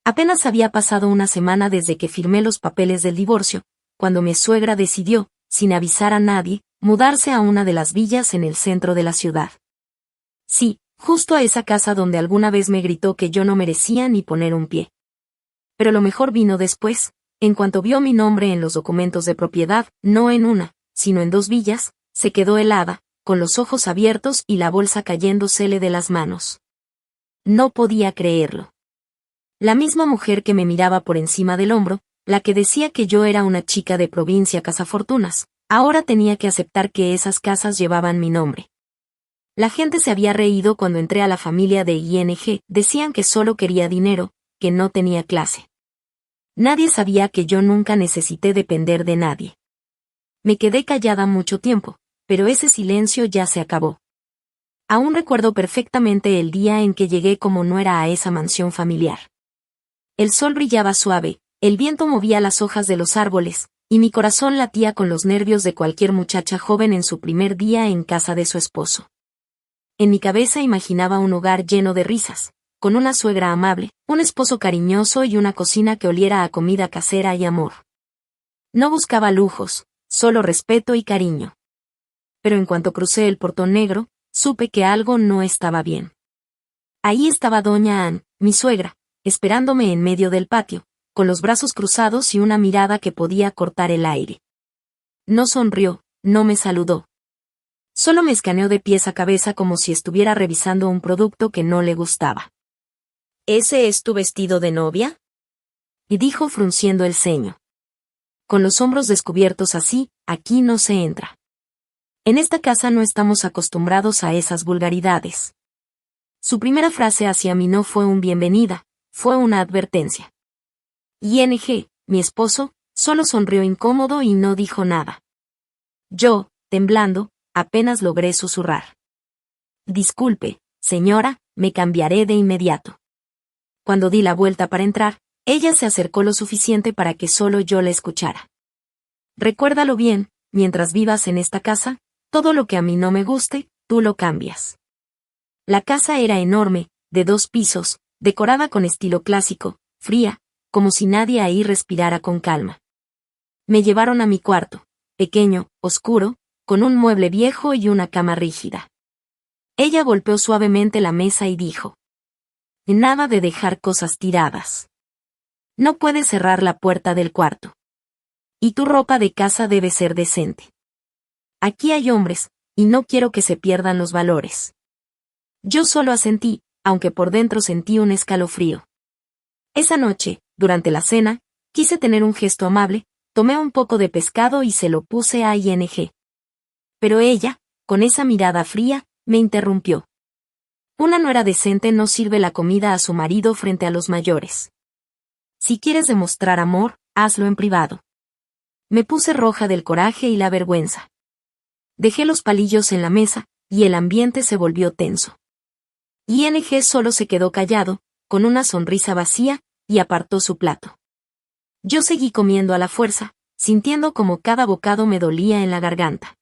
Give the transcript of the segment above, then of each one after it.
Apenas había pasado una semana desde que firmé los papeles del divorcio, cuando mi suegra decidió, sin avisar a nadie, mudarse a una de las villas en el centro de la ciudad. Sí, justo a esa casa donde alguna vez me gritó que yo no merecía ni poner un pie. Pero lo mejor vino después, en cuanto vio mi nombre en los documentos de propiedad, no en una, sino en 2 villas, se quedó helada, con los ojos abiertos y la bolsa cayéndosele de las manos. No podía creerlo. La misma mujer que me miraba por encima del hombro, la que decía que yo era una chica de provincia cazafortunas, ahora tenía que aceptar que esas casas llevaban mi nombre. La gente se había reído cuando entré a la familia de ING, decían que solo quería dinero, que no tenía clase. Nadie sabía que yo nunca necesité depender de nadie. Me quedé callada mucho tiempo, pero ese silencio ya se acabó. Aún recuerdo perfectamente el día en que llegué como nuera a esa mansión familiar. El sol brillaba suave, el viento movía las hojas de los árboles, y mi corazón latía con los nervios de cualquier muchacha joven en su primer día en casa de su esposo. En mi cabeza imaginaba un hogar lleno de risas, con una suegra amable, un esposo cariñoso y una cocina que oliera a comida casera y amor. No buscaba lujos, solo respeto y cariño. Pero en cuanto crucé el portón negro, supe que algo no estaba bien. Ahí estaba doña Ann, mi suegra, esperándome en medio del patio, con los brazos cruzados y una mirada que podía cortar el aire. No sonrió, no me saludó. Solo me escaneó de pies a cabeza como si estuviera revisando un producto que no le gustaba. ¿Ese es tu vestido de novia? Y dijo frunciendo el ceño. Con los hombros descubiertos así, aquí no se entra. En esta casa no estamos acostumbrados a esas vulgaridades. Su primera frase hacia mí no fue un bienvenida, fue una advertencia. ING, mi esposo, solo sonrió incómodo y no dijo nada. Yo, temblando, apenas logré susurrar. Disculpe, señora, me cambiaré de inmediato. Cuando di la vuelta para entrar, ella se acercó lo suficiente para que solo yo la escuchara. Recuérdalo bien, mientras vivas en esta casa, todo lo que a mí no me guste, tú lo cambias. La casa era enorme, de 2 pisos, decorada con estilo clásico, fría, como si nadie ahí respirara con calma. Me llevaron a mi cuarto, pequeño, oscuro, con un mueble viejo y una cama rígida. Ella golpeó suavemente la mesa y dijo: Nada de dejar cosas tiradas. No puedes cerrar la puerta del cuarto. Y tu ropa de casa debe ser decente. Aquí hay hombres, y no quiero que se pierdan los valores. Yo solo asentí, aunque por dentro sentí un escalofrío. Esa noche, durante la cena, quise tener un gesto amable, tomé un poco de pescado y se lo puse a ING. Pero ella, con esa mirada fría, me interrumpió. Una nuera decente no sirve la comida a su marido frente a los mayores. Si quieres demostrar amor, hazlo en privado. Me puse roja del coraje y la vergüenza. Dejé los palillos en la mesa, y el ambiente se volvió tenso. ING solo se quedó callado, con una sonrisa vacía, y apartó su plato. Yo seguí comiendo a la fuerza, sintiendo como cada bocado me dolía en la garganta.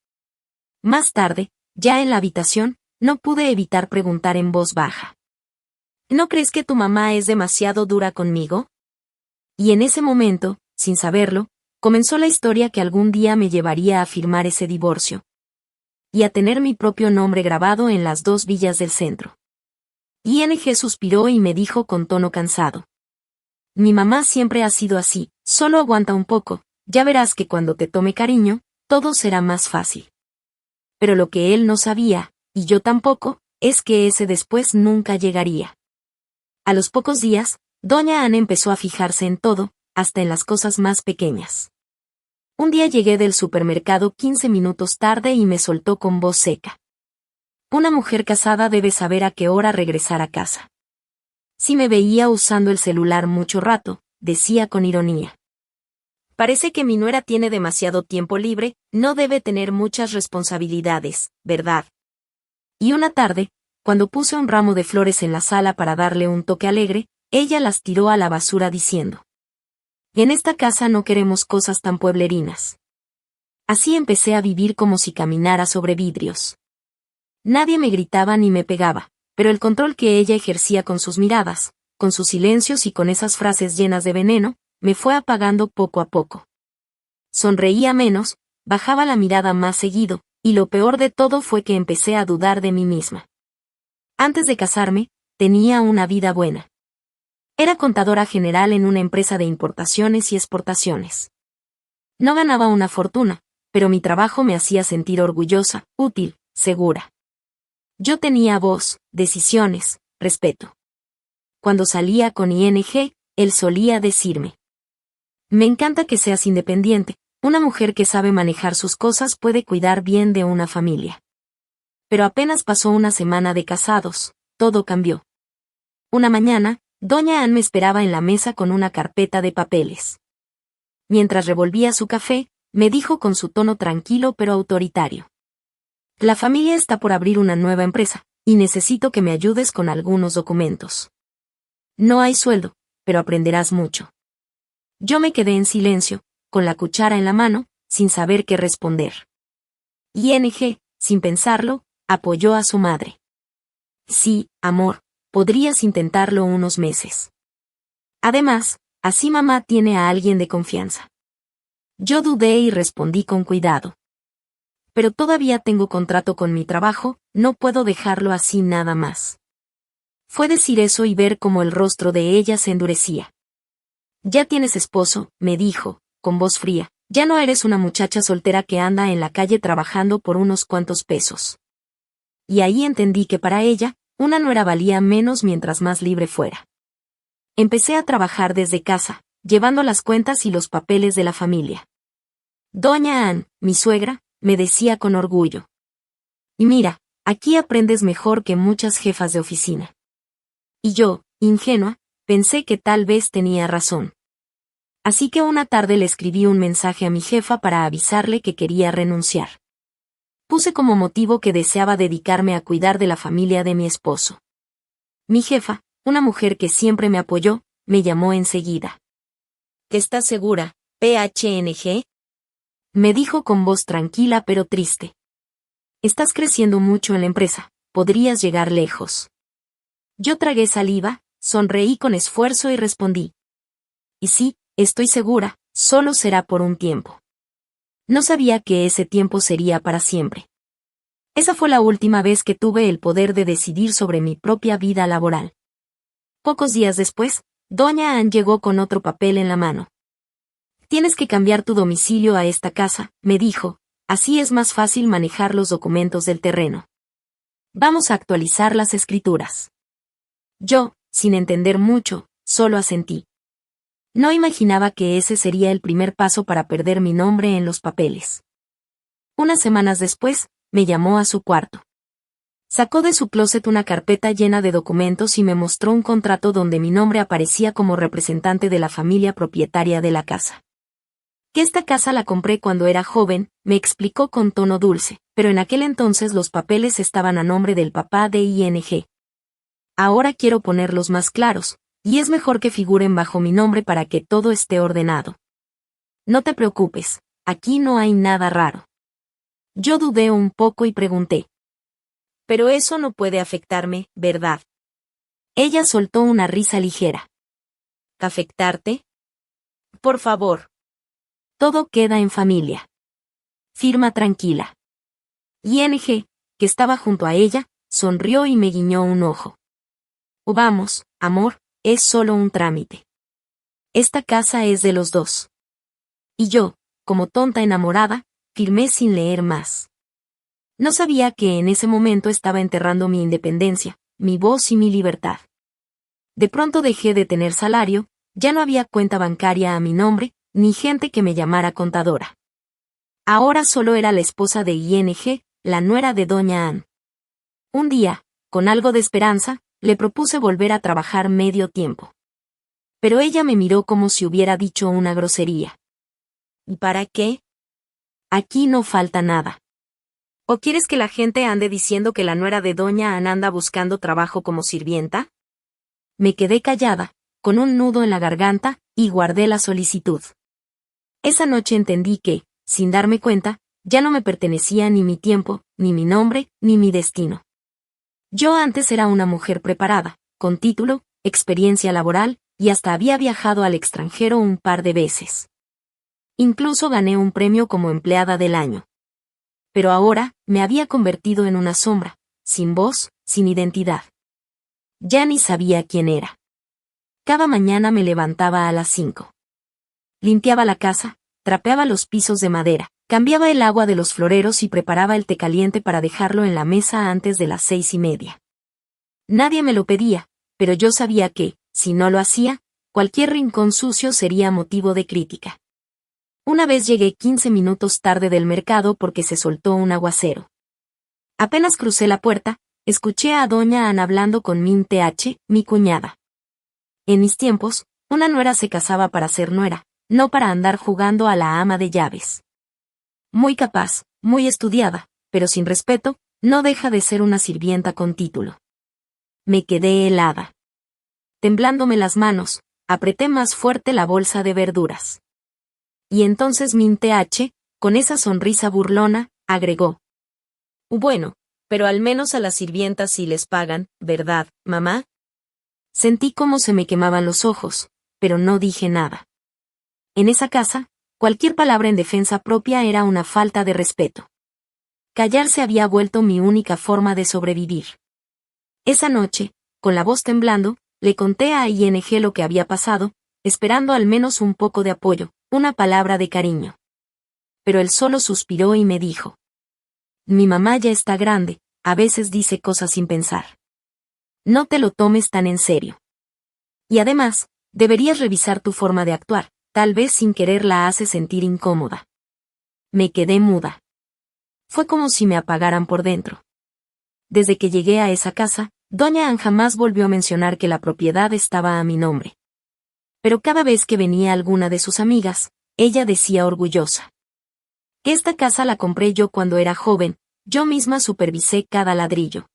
Más tarde, ya en la habitación, no pude evitar preguntar en voz baja. ¿No crees que tu mamá es demasiado dura conmigo? Y en ese momento, sin saberlo, comenzó la historia que algún día me llevaría a firmar ese divorcio. Y a tener mi propio nombre grabado en las 2 villas del centro. ING suspiró y me dijo con tono cansado. Mi mamá siempre ha sido así, solo aguanta un poco, ya verás que cuando te tome cariño, todo será más fácil. Pero lo que él no sabía, y yo tampoco, es que ese después nunca llegaría. A los pocos días, doña Ana empezó a fijarse en todo, hasta en las cosas más pequeñas. Un día llegué del supermercado 15 minutos tarde y me soltó con voz seca. Una mujer casada debe saber a qué hora regresar a casa. Si me veía usando el celular mucho rato, decía con ironía. Parece que mi nuera tiene demasiado tiempo libre, no debe tener muchas responsabilidades, ¿verdad? Y una tarde, cuando puse un ramo de flores en la sala para darle un toque alegre, ella las tiró a la basura diciendo: En esta casa no queremos cosas tan pueblerinas. Así empecé a vivir como si caminara sobre vidrios. Nadie me gritaba ni me pegaba, pero el control que ella ejercía con sus miradas, con sus silencios y con esas frases llenas de veneno, me fue apagando poco a poco. Sonreía menos, bajaba la mirada más seguido, y lo peor de todo fue que empecé a dudar de mí misma. Antes de casarme, tenía una vida buena. Era contadora general en una empresa de importaciones y exportaciones. No ganaba una fortuna, pero mi trabajo me hacía sentir orgullosa, útil, segura. Yo tenía voz, decisiones, respeto. Cuando salía con ING, él solía decirme: me encanta que seas independiente, una mujer que sabe manejar sus cosas puede cuidar bien de una familia. Pero apenas pasó una semana de casados, todo cambió. Una mañana, doña Ann me esperaba en la mesa con una carpeta de papeles. Mientras revolvía su café, me dijo con su tono tranquilo pero autoritario: la familia está por abrir una nueva empresa, y necesito que me ayudes con algunos documentos. No hay sueldo, pero aprenderás mucho. Yo me quedé en silencio, con la cuchara en la mano, sin saber qué responder. ING, sin pensarlo, apoyó a su madre. Sí, amor, podrías intentarlo unos meses. Además, así mamá tiene a alguien de confianza. Yo dudé y respondí con cuidado. Pero todavía tengo contrato con mi trabajo, no puedo dejarlo así nada más. Fue decir eso y ver cómo el rostro de ella se endurecía. Ya tienes esposo, me dijo, con voz fría, ya no eres una muchacha soltera que anda en la calle trabajando por unos cuantos pesos. Y ahí entendí que para ella, una nuera valía menos mientras más libre fuera. Empecé a trabajar desde casa, llevando las cuentas y los papeles de la familia. Doña Ann, mi suegra, me decía con orgullo: y mira, aquí aprendes mejor que muchas jefas de oficina. Y yo, ingenua, pensé que tal vez tenía razón. Así que una tarde le escribí un mensaje a mi jefa para avisarle que quería renunciar. Puse como motivo que deseaba dedicarme a cuidar de la familia de mi esposo. Mi jefa, una mujer que siempre me apoyó, me llamó enseguida. ¿Estás segura, PHNG? Me dijo con voz tranquila pero triste. Estás creciendo mucho en la empresa, podrías llegar lejos. Yo tragué saliva, sonreí con esfuerzo y respondí: y sí, estoy segura, solo será por un tiempo. No sabía que ese tiempo sería para siempre. Esa fue la última vez que tuve el poder de decidir sobre mi propia vida laboral. Pocos días después, doña Ann llegó con otro papel en la mano. Tienes que cambiar tu domicilio a esta casa, me dijo, así es más fácil manejar los documentos del terreno. Vamos a actualizar las escrituras. Yo, sin entender mucho, solo asentí. No imaginaba que ese sería el primer paso para perder mi nombre en los papeles. Unas semanas después, me llamó a su cuarto. Sacó de su closet una carpeta llena de documentos y me mostró un contrato donde mi nombre aparecía como representante de la familia propietaria de la casa. Que esta casa la compré cuando era joven, me explicó con tono dulce, pero en aquel entonces los papeles estaban a nombre del papá de ING. Ahora quiero ponerlos más claros, y es mejor que figuren bajo mi nombre para que todo esté ordenado. No te preocupes, aquí no hay nada raro. Yo dudé un poco y pregunté: pero eso no puede afectarme, ¿verdad? Ella soltó una risa ligera. ¿Afectarte? Por favor. Todo queda en familia. Firma tranquila. ING, que estaba junto a ella, sonrió y me guiñó un ojo. Vamos, amor, es solo un trámite. Esta casa es de los dos. Y yo, como tonta enamorada, firmé sin leer más. No sabía que en ese momento estaba enterrando mi independencia, mi voz y mi libertad. De pronto dejé de tener salario, ya no había cuenta bancaria a mi nombre, ni gente que me llamara contadora. Ahora solo era la esposa de ING, la nuera de doña Ann. Un día, con algo de esperanza, le propuse volver a trabajar medio tiempo. Pero ella me miró como si hubiera dicho una grosería. ¿Y para qué? Aquí no falta nada. ¿O quieres que la gente ande diciendo que la nuera de doña Ann anda buscando trabajo como sirvienta? Me quedé callada, con un nudo en la garganta, y guardé la solicitud. Esa noche entendí que, sin darme cuenta, ya no me pertenecía ni mi tiempo, ni mi nombre, ni mi destino. Yo antes era una mujer preparada, con título, experiencia laboral, y hasta había viajado al extranjero un par de veces. Incluso gané un premio como empleada del año. Pero ahora, me había convertido en una sombra, sin voz, sin identidad. Ya ni sabía quién era. Cada mañana me levantaba a las 5. Limpiaba la casa, trapeaba los pisos de madera, cambiaba el agua de los floreros y preparaba el té caliente para dejarlo en la mesa antes de las 6:30. Nadie me lo pedía, pero yo sabía que, si no lo hacía, cualquier rincón sucio sería motivo de crítica. Una vez llegué 15 minutos tarde del mercado porque se soltó un aguacero. Apenas crucé la puerta, escuché a doña Ana hablando con Min Th, mi cuñada. En mis tiempos, una nuera se casaba para ser nuera, no para andar jugando a la ama de llaves. Muy capaz, muy estudiada, pero sin respeto, no deja de ser una sirvienta con título. Me quedé helada. Temblándome las manos, apreté más fuerte la bolsa de verduras. Y entonces Min Th, con esa sonrisa burlona, agregó: Bueno, pero al menos a las sirvientas sí les pagan, ¿verdad, mamá? Sentí cómo se me quemaban los ojos, pero no dije nada. En esa casa, cualquier palabra en defensa propia era una falta de respeto. Callar se había vuelto mi única forma de sobrevivir. Esa noche, con la voz temblando, le conté a ING lo que había pasado, esperando al menos un poco de apoyo, una palabra de cariño. Pero él solo suspiró y me dijo: Mi mamá ya está grande, a veces dice cosas sin pensar. No te lo tomes tan en serio. Y además, deberías revisar tu forma de actuar, tal vez sin querer la hace sentir incómoda. Me quedé muda. Fue como si me apagaran por dentro. Desde que llegué a esa casa, doña Ann jamás volvió a mencionar que la propiedad estaba a mi nombre. Pero cada vez que venía alguna de sus amigas, ella decía orgullosa: que esta casa la compré yo cuando era joven, yo misma supervisé cada ladrillo.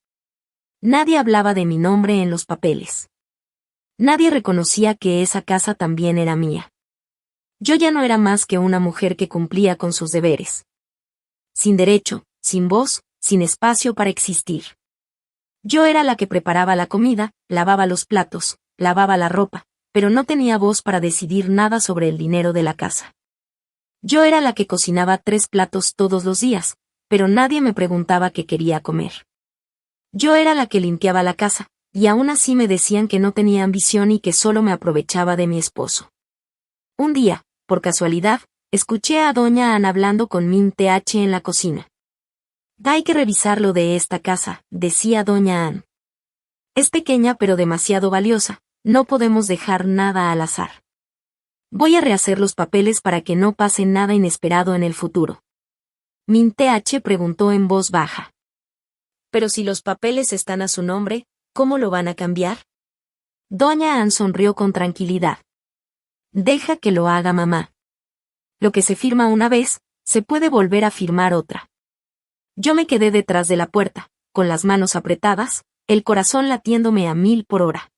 Nadie hablaba de mi nombre en los papeles. Nadie reconocía que esa casa también era mía. Yo ya no era más que una mujer que cumplía con sus deberes. Sin derecho, sin voz, sin espacio para existir. Yo era la que preparaba la comida, lavaba los platos, lavaba la ropa, pero no tenía voz para decidir nada sobre el dinero de la casa. Yo era la que cocinaba 3 platos todos los días, pero nadie me preguntaba qué quería comer. Yo era la que limpiaba la casa, y aún así me decían que no tenía ambición y que solo me aprovechaba de mi esposo. Un día, por casualidad, escuché a doña Ana hablando con Min Th en la cocina. Hay que revisar lo de esta casa, decía doña Ann. Es pequeña pero demasiado valiosa, no podemos dejar nada al azar. Voy a rehacer los papeles para que no pase nada inesperado en el futuro. Min Th preguntó en voz baja. Pero si los papeles están a su nombre, ¿cómo lo van a cambiar? Doña Ann sonrió con tranquilidad. Deja que lo haga mamá. Lo que se firma una vez, se puede volver a firmar otra. Yo me quedé detrás de la puerta, con las manos apretadas, el corazón latiéndome a 1000 por hora.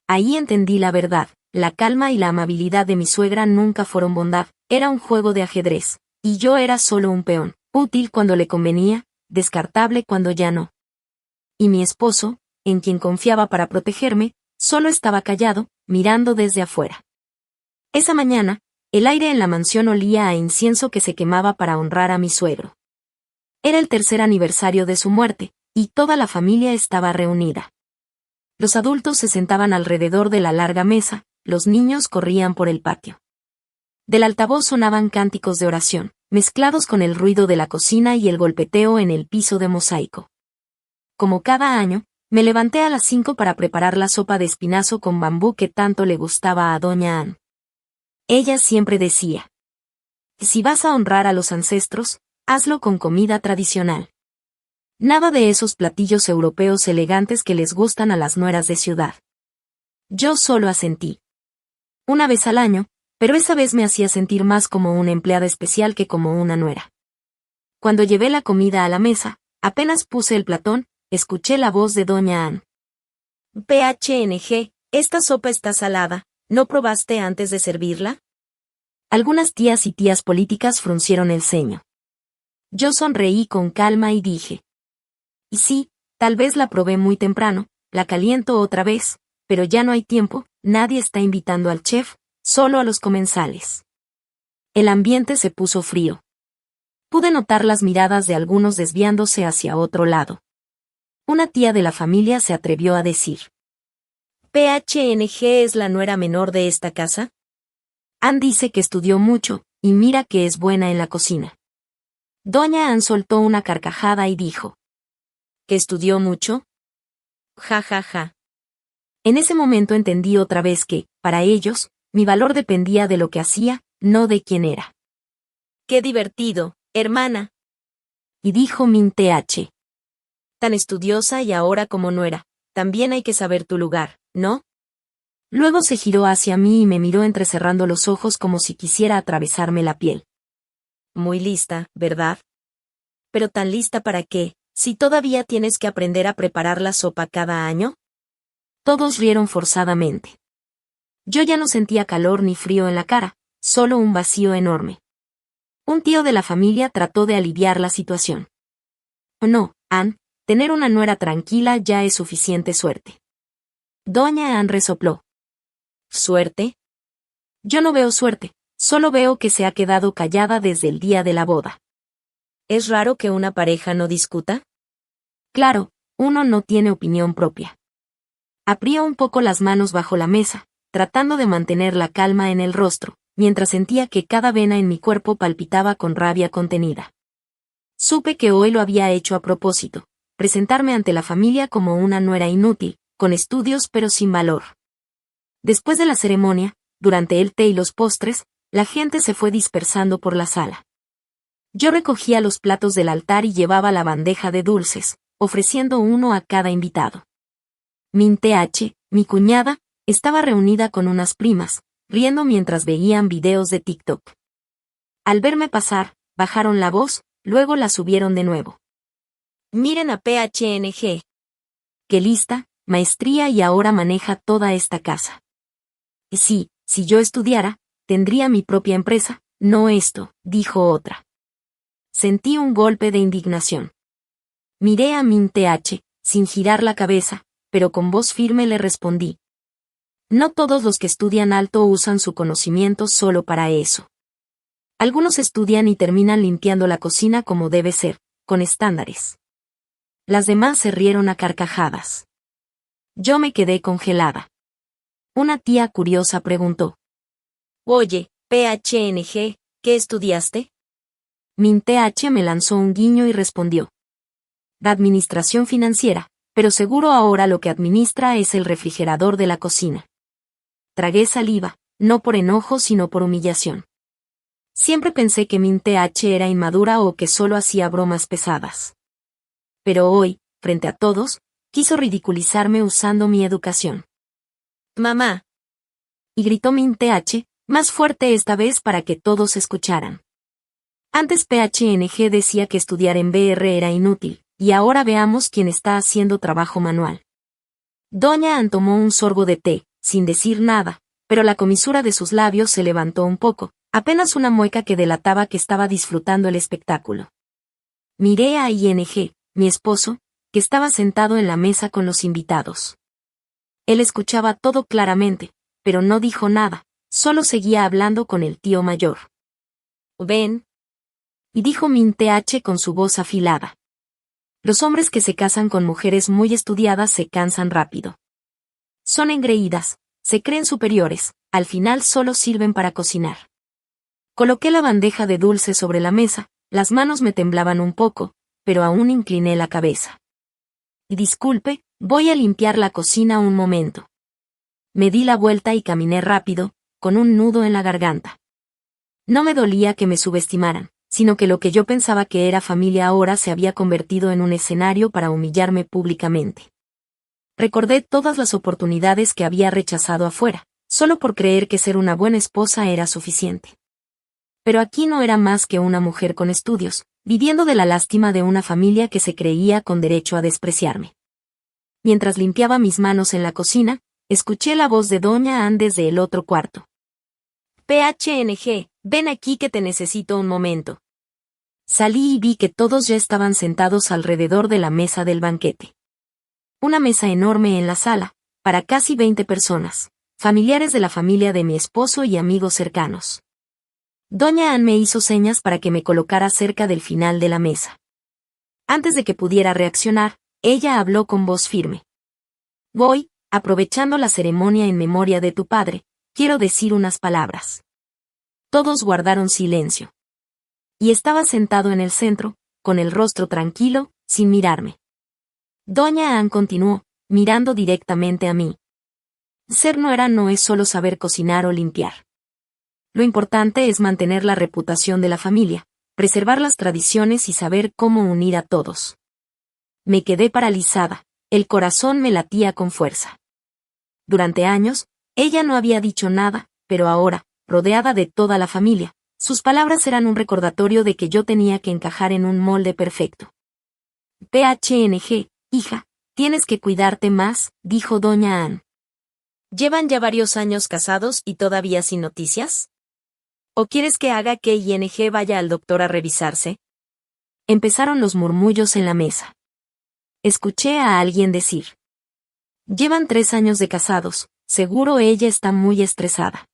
Ahí entendí la verdad, la calma y la amabilidad de mi suegra nunca fueron bondad, era un juego de ajedrez, y yo era solo un peón, útil cuando le convenía, descartable cuando ya no. Y mi esposo, en quien confiaba para protegerme, solo estaba callado, mirando desde afuera. Esa mañana, el aire en la mansión olía a incienso que se quemaba para honrar a mi suegro. Era el 3er aniversario de su muerte, y toda la familia estaba reunida. Los adultos se sentaban alrededor de la larga mesa, los niños corrían por el patio. Del altavoz sonaban cánticos de oración, mezclados con el ruido de la cocina y el golpeteo en el piso de mosaico. Como cada año, me levanté a las 5 para preparar la sopa de espinazo con bambú que tanto le gustaba a doña Ann. Ella siempre decía: si vas a honrar a los ancestros, hazlo con comida tradicional. Nada de esos platillos europeos elegantes que les gustan a las nueras de ciudad. Yo solo asentí. Una vez al año, pero esa vez me hacía sentir más como una empleada especial que como una nuera. Cuando llevé la comida a la mesa, apenas puse el platón, escuché la voz de doña Ann. PHNG, esta sopa está salada, ¿no probaste antes de servirla? Algunas tías y tías políticas fruncieron el ceño. Yo sonreí con calma y dije: y sí, tal vez la probé muy temprano, la caliento otra vez, pero ya no hay tiempo, nadie está invitando al chef, solo a los comensales. El ambiente se puso frío. Pude notar las miradas de algunos desviándose hacia otro lado. Una tía de la familia se atrevió a decir: ¿PHNG es la nuera menor de esta casa? Ann dice que estudió mucho, y mira que es buena en la cocina. Doña Ann soltó una carcajada y dijo: ¿que estudió mucho? Ja ja ja. En ese momento entendí otra vez que, para ellos, mi valor dependía de lo que hacía, no de quién era. ¡Qué divertido, hermana! Y dijo Min TH. Tan estudiosa y ahora como nuera, también hay que saber tu lugar, ¿no? Luego se giró hacia mí y me miró entrecerrando los ojos como si quisiera atravesarme la piel. Muy lista, ¿verdad? Pero tan lista ¿para qué, si todavía tienes que aprender a preparar la sopa cada año? Todos rieron forzadamente. Yo ya no sentía calor ni frío en la cara, solo un vacío enorme. Un tío de la familia trató de aliviar la situación. No, Ann, tener una nuera tranquila ya es suficiente suerte. Doña Ann resopló. ¿Suerte? Yo no veo suerte, solo veo que se ha quedado callada desde el día de la boda. ¿Es raro que una pareja no discuta? Claro, uno no tiene opinión propia. Abría un poco las manos bajo la mesa, tratando de mantener la calma en el rostro, mientras sentía que cada vena en mi cuerpo palpitaba con rabia contenida. Supe que hoy lo había hecho a propósito, presentarme ante la familia como una nuera inútil, con estudios pero sin valor. Después de la ceremonia, durante el té y los postres, la gente se fue dispersando por la sala. Yo recogía los platos del altar y llevaba la bandeja de dulces, ofreciendo uno a cada invitado. Min TH, mi cuñada, estaba reunida con unas primas, riendo mientras veían videos de TikTok. Al verme pasar, bajaron la voz, luego la subieron de nuevo. Miren a PHNG. Qué lista, maestría y ahora maneja toda esta casa. Sí, si yo estudiara, tendría mi propia empresa, no esto, dijo otra. Sentí un golpe de indignación. Miré a Min TH, sin girar la cabeza, pero con voz firme le respondí. No todos los que estudian alto usan su conocimiento solo para eso. Algunos estudian y terminan limpiando la cocina como debe ser, con estándares. Las demás se rieron a carcajadas. Yo me quedé congelada. Una tía curiosa preguntó. Oye, PHNG, ¿qué estudiaste? Min TH me lanzó un guiño y respondió. Administración financiera, pero seguro ahora lo que administra es el refrigerador de la cocina. Tragué saliva, no por enojo sino por humillación. Siempre pensé que Min TH era inmadura o que solo hacía bromas pesadas. Pero hoy, frente a todos, quiso ridiculizarme usando mi educación. ¡Mamá! Y gritó Min TH, más fuerte esta vez para que todos escucharan. Antes PHNG decía que estudiar en BR era inútil, y ahora veamos quién está haciendo trabajo manual. Doña Ann tomó un sorbo de té, sin decir nada, pero la comisura de sus labios se levantó un poco, apenas una mueca que delataba que estaba disfrutando el espectáculo. Miré a ING, mi esposo, que estaba sentado en la mesa con los invitados. Él escuchaba todo claramente, pero no dijo nada, solo seguía hablando con el tío mayor. Ven. Y dijo Min TH con su voz afilada. Los hombres que se casan con mujeres muy estudiadas se cansan rápido. Son engreídas, se creen superiores, al final solo sirven para cocinar. Coloqué la bandeja de dulce sobre la mesa, las manos me temblaban un poco, pero aún incliné la cabeza. Y disculpe, voy a limpiar la cocina un momento. Me di la vuelta y caminé rápido, con un nudo en la garganta. No me dolía que me subestimaran, sino que lo que yo pensaba que era familia ahora se había convertido en un escenario para humillarme públicamente. Recordé todas las oportunidades que había rechazado afuera, solo por creer que ser una buena esposa era suficiente. Pero aquí no era más que una mujer con estudios, viviendo de la lástima de una familia que se creía con derecho a despreciarme. Mientras limpiaba mis manos en la cocina, escuché la voz de Doña Ann desde el otro cuarto. PHNG, ven aquí que te necesito un momento. Salí y vi que todos ya estaban sentados alrededor de la mesa del banquete. Una mesa enorme en la sala, para casi 20 personas, familiares de la familia de mi esposo y amigos cercanos. Doña Ann me hizo señas para que me colocara cerca del final de la mesa. Antes de que pudiera reaccionar, ella habló con voz firme. Voy, aprovechando la ceremonia en memoria de tu padre, quiero decir unas palabras. Todos guardaron silencio. Y estaba sentado en el centro, con el rostro tranquilo, sin mirarme. Doña Ann continuó, mirando directamente a mí. Ser nuera no es solo saber cocinar o limpiar. Lo importante es mantener la reputación de la familia, preservar las tradiciones y saber cómo unir a todos. Me quedé paralizada, el corazón me latía con fuerza. Durante años, ella no había dicho nada, pero ahora, rodeada de toda la familia, sus palabras eran un recordatorio de que yo tenía que encajar en un molde perfecto. PHNG, hija, tienes que cuidarte más, dijo doña Ann. ¿Llevan ya varios años casados y todavía sin noticias? ¿O quieres que haga que ING vaya al doctor a revisarse? Empezaron los murmullos en la mesa. Escuché a alguien decir. Llevan 3 años de casados, seguro ella está muy estresada.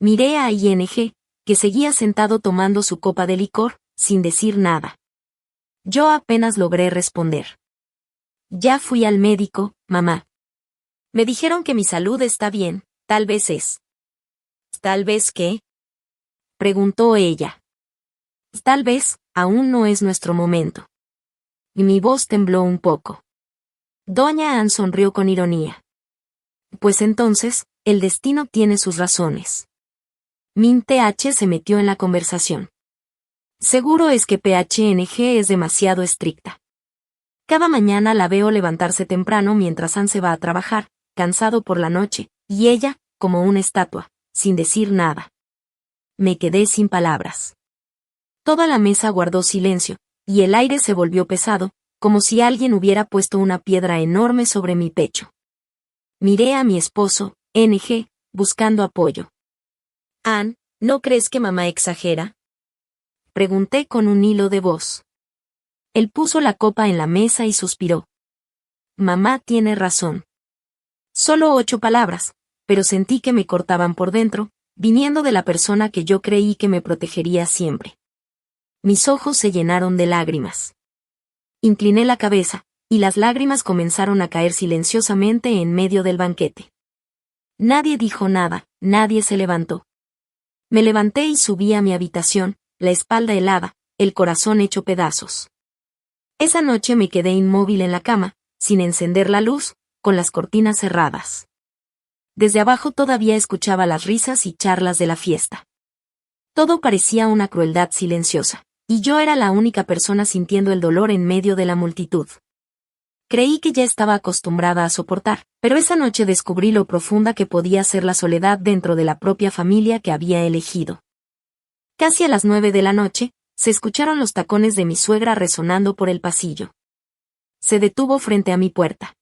Miré a ING, que seguía sentado tomando su copa de licor, sin decir nada. Yo apenas logré responder. Ya fui al médico, mamá. Me dijeron que mi salud está bien, tal vez es. ¿Tal vez qué? Preguntó ella. Tal vez, aún no es nuestro momento. Y mi voz tembló un poco. Doña Ann sonrió con ironía. Pues entonces, el destino tiene sus razones. Min TH se metió en la conversación. Seguro es que PHNG es demasiado estricta. Cada mañana la veo levantarse temprano mientras Ann se va a trabajar, cansado por la noche, y ella, como una estatua, sin decir nada. Me quedé sin palabras. Toda la mesa guardó silencio, y el aire se volvió pesado, como si alguien hubiera puesto una piedra enorme sobre mi pecho. Miré a mi esposo, NG, buscando apoyo. Ann, ¿no crees que mamá exagera? Pregunté con un hilo de voz. Él puso la copa en la mesa y suspiró. Mamá tiene razón. Solo 8 palabras, pero sentí que me cortaban por dentro, viniendo de la persona que yo creí que me protegería siempre. Mis ojos se llenaron de lágrimas. Incliné la cabeza, y las lágrimas comenzaron a caer silenciosamente en medio del banquete. Nadie dijo nada, nadie se levantó. Me levanté y subí a mi habitación, la espalda helada, el corazón hecho pedazos. Esa noche me quedé inmóvil en la cama, sin encender la luz, con las cortinas cerradas. Desde abajo todavía escuchaba las risas y charlas de la fiesta. Todo parecía una crueldad silenciosa, y yo era la única persona sintiendo el dolor en medio de la multitud. Creí que ya estaba acostumbrada a soportar, pero esa noche descubrí lo profunda que podía ser la soledad dentro de la propia familia que había elegido. Casi a las 9 de la noche, se escucharon los tacones de mi suegra resonando por el pasillo. Se detuvo frente a mi puerta.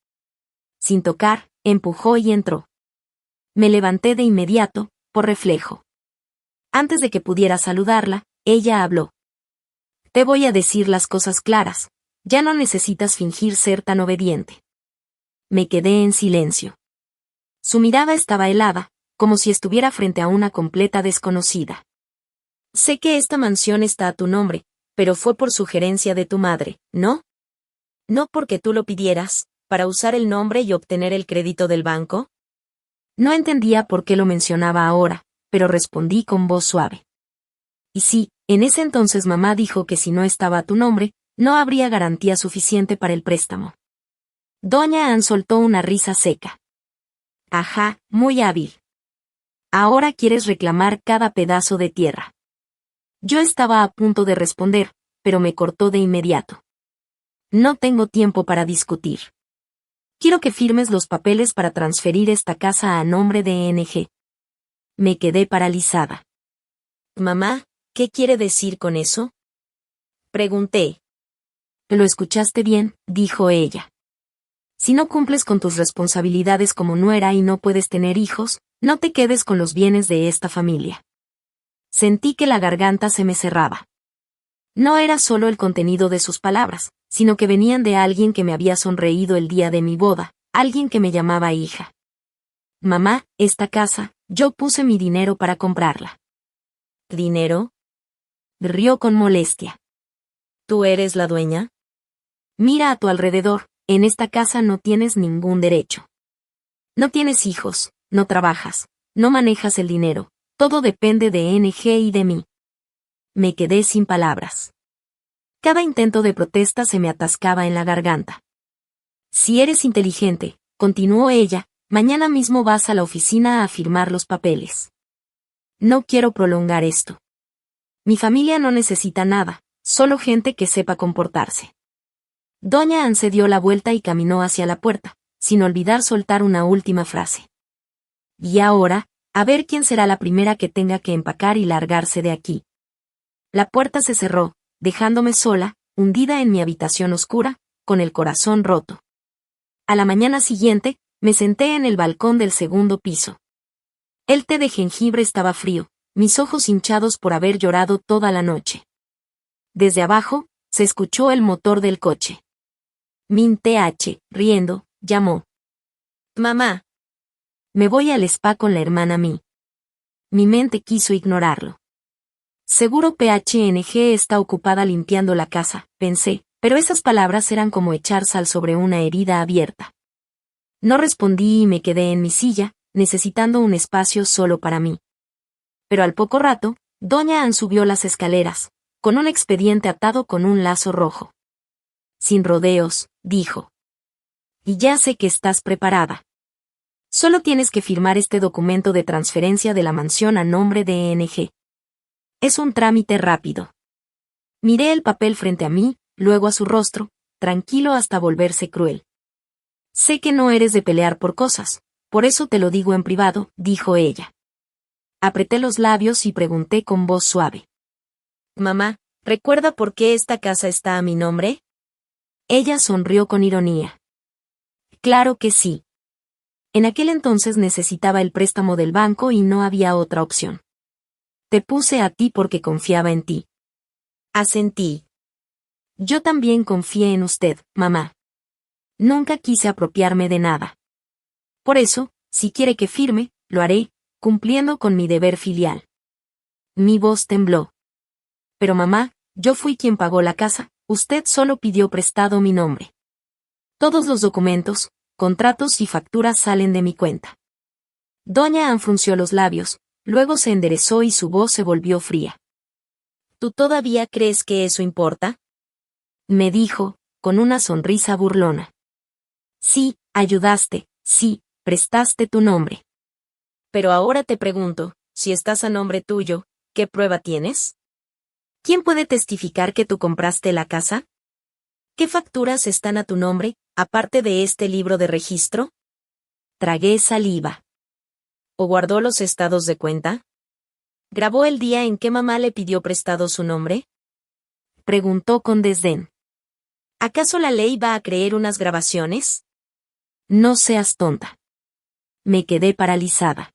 Sin tocar, empujó y entró. Me levanté de inmediato, por reflejo. Antes de que pudiera saludarla, ella habló. Te voy a decir las cosas claras, ya no necesitas fingir ser tan obediente. Me quedé en silencio. Su mirada estaba helada, como si estuviera frente a una completa desconocida. Sé que esta mansión está a tu nombre, pero fue por sugerencia de tu madre, ¿no? ¿No porque tú lo pidieras, para usar el nombre y obtener el crédito del banco? No entendía por qué lo mencionaba ahora, pero respondí con voz suave. Y sí, en ese entonces mamá dijo que si no estaba a tu nombre, no habría garantía suficiente para el préstamo. Doña Ann soltó una risa seca. Ajá, muy hábil. Ahora quieres reclamar cada pedazo de tierra. Yo estaba a punto de responder, pero me cortó de inmediato. No tengo tiempo para discutir. Quiero que firmes los papeles para transferir esta casa a nombre de NG. Me quedé paralizada. Mamá, ¿qué quiere decir con eso? Pregunté. Lo escuchaste bien, dijo ella. Si no cumples con tus responsabilidades como nuera y no puedes tener hijos, no te quedes con los bienes de esta familia. Sentí que la garganta se me cerraba. No era solo el contenido de sus palabras, sino que venían de alguien que me había sonreído el día de mi boda, alguien que me llamaba hija. Mamá, esta casa, yo puse mi dinero para comprarla. ¿Dinero? Rió con molestia. ¿Tú eres la dueña? Mira a tu alrededor, en esta casa no tienes ningún derecho. No tienes hijos, no trabajas, no manejas el dinero, todo depende de NG y de mí. Me quedé sin palabras. Cada intento de protesta se me atascaba en la garganta. Si eres inteligente, continuó ella, mañana mismo vas a la oficina a firmar los papeles. No quiero prolongar esto. Mi familia no necesita nada, solo gente que sepa comportarse. Doña Ann se dio la vuelta y caminó hacia la puerta, sin olvidar soltar una última frase. Y ahora, a ver quién será la primera que tenga que empacar y largarse de aquí. La puerta se cerró, dejándome sola, hundida en mi habitación oscura, con el corazón roto. A la mañana siguiente, me senté en el balcón del segundo piso. El té de jengibre estaba frío, mis ojos hinchados por haber llorado toda la noche. Desde abajo, se escuchó el motor del coche. Min TH, riendo, llamó. Mamá. Me voy al spa con la hermana Mi. Mi mente quiso ignorarlo. Seguro PHNG está ocupada limpiando la casa, pensé, pero esas palabras eran como echar sal sobre una herida abierta. No respondí y me quedé en mi silla, necesitando un espacio solo para mí. Pero al poco rato, Doña Ann subió las escaleras, con un expediente atado con un lazo rojo. Sin rodeos, dijo. Y ya sé que estás preparada. Solo tienes que firmar este documento de transferencia de la mansión a nombre de NG. Es un trámite rápido. Miré el papel frente a mí, luego a su rostro, tranquilo hasta volverse cruel. Sé que no eres de pelear por cosas, por eso te lo digo en privado, dijo ella. Apreté los labios y pregunté con voz suave. Mamá, ¿recuerda por qué esta casa está a mi nombre? Ella sonrió con ironía. Claro que sí. En aquel entonces necesitaba el préstamo del banco y no había otra opción. Te puse a ti porque confiaba en ti. Asentí. Yo también confié en usted, mamá. Nunca quise apropiarme de nada. Por eso, si quiere que firme, lo haré, cumpliendo con mi deber filial. Mi voz tembló. Pero mamá, yo fui quien pagó la casa, usted solo pidió prestado mi nombre. Todos los documentos, contratos y facturas salen de mi cuenta. Doña Ann frunció los labios, luego se enderezó y su voz se volvió fría. ¿Tú todavía crees que eso importa? Me dijo, con una sonrisa burlona. Sí, ayudaste, sí, prestaste tu nombre. Pero ahora te pregunto, si estás a nombre tuyo, ¿qué prueba tienes? ¿Quién puede testificar que tú compraste la casa? ¿Qué facturas están a tu nombre, aparte de este libro de registro? Tragué saliva. ¿O guardó los estados de cuenta? ¿Grabó el día en que mamá le pidió prestado su nombre? Preguntó con desdén. ¿Acaso la ley va a creer unas grabaciones? No seas tonta. Me quedé paralizada.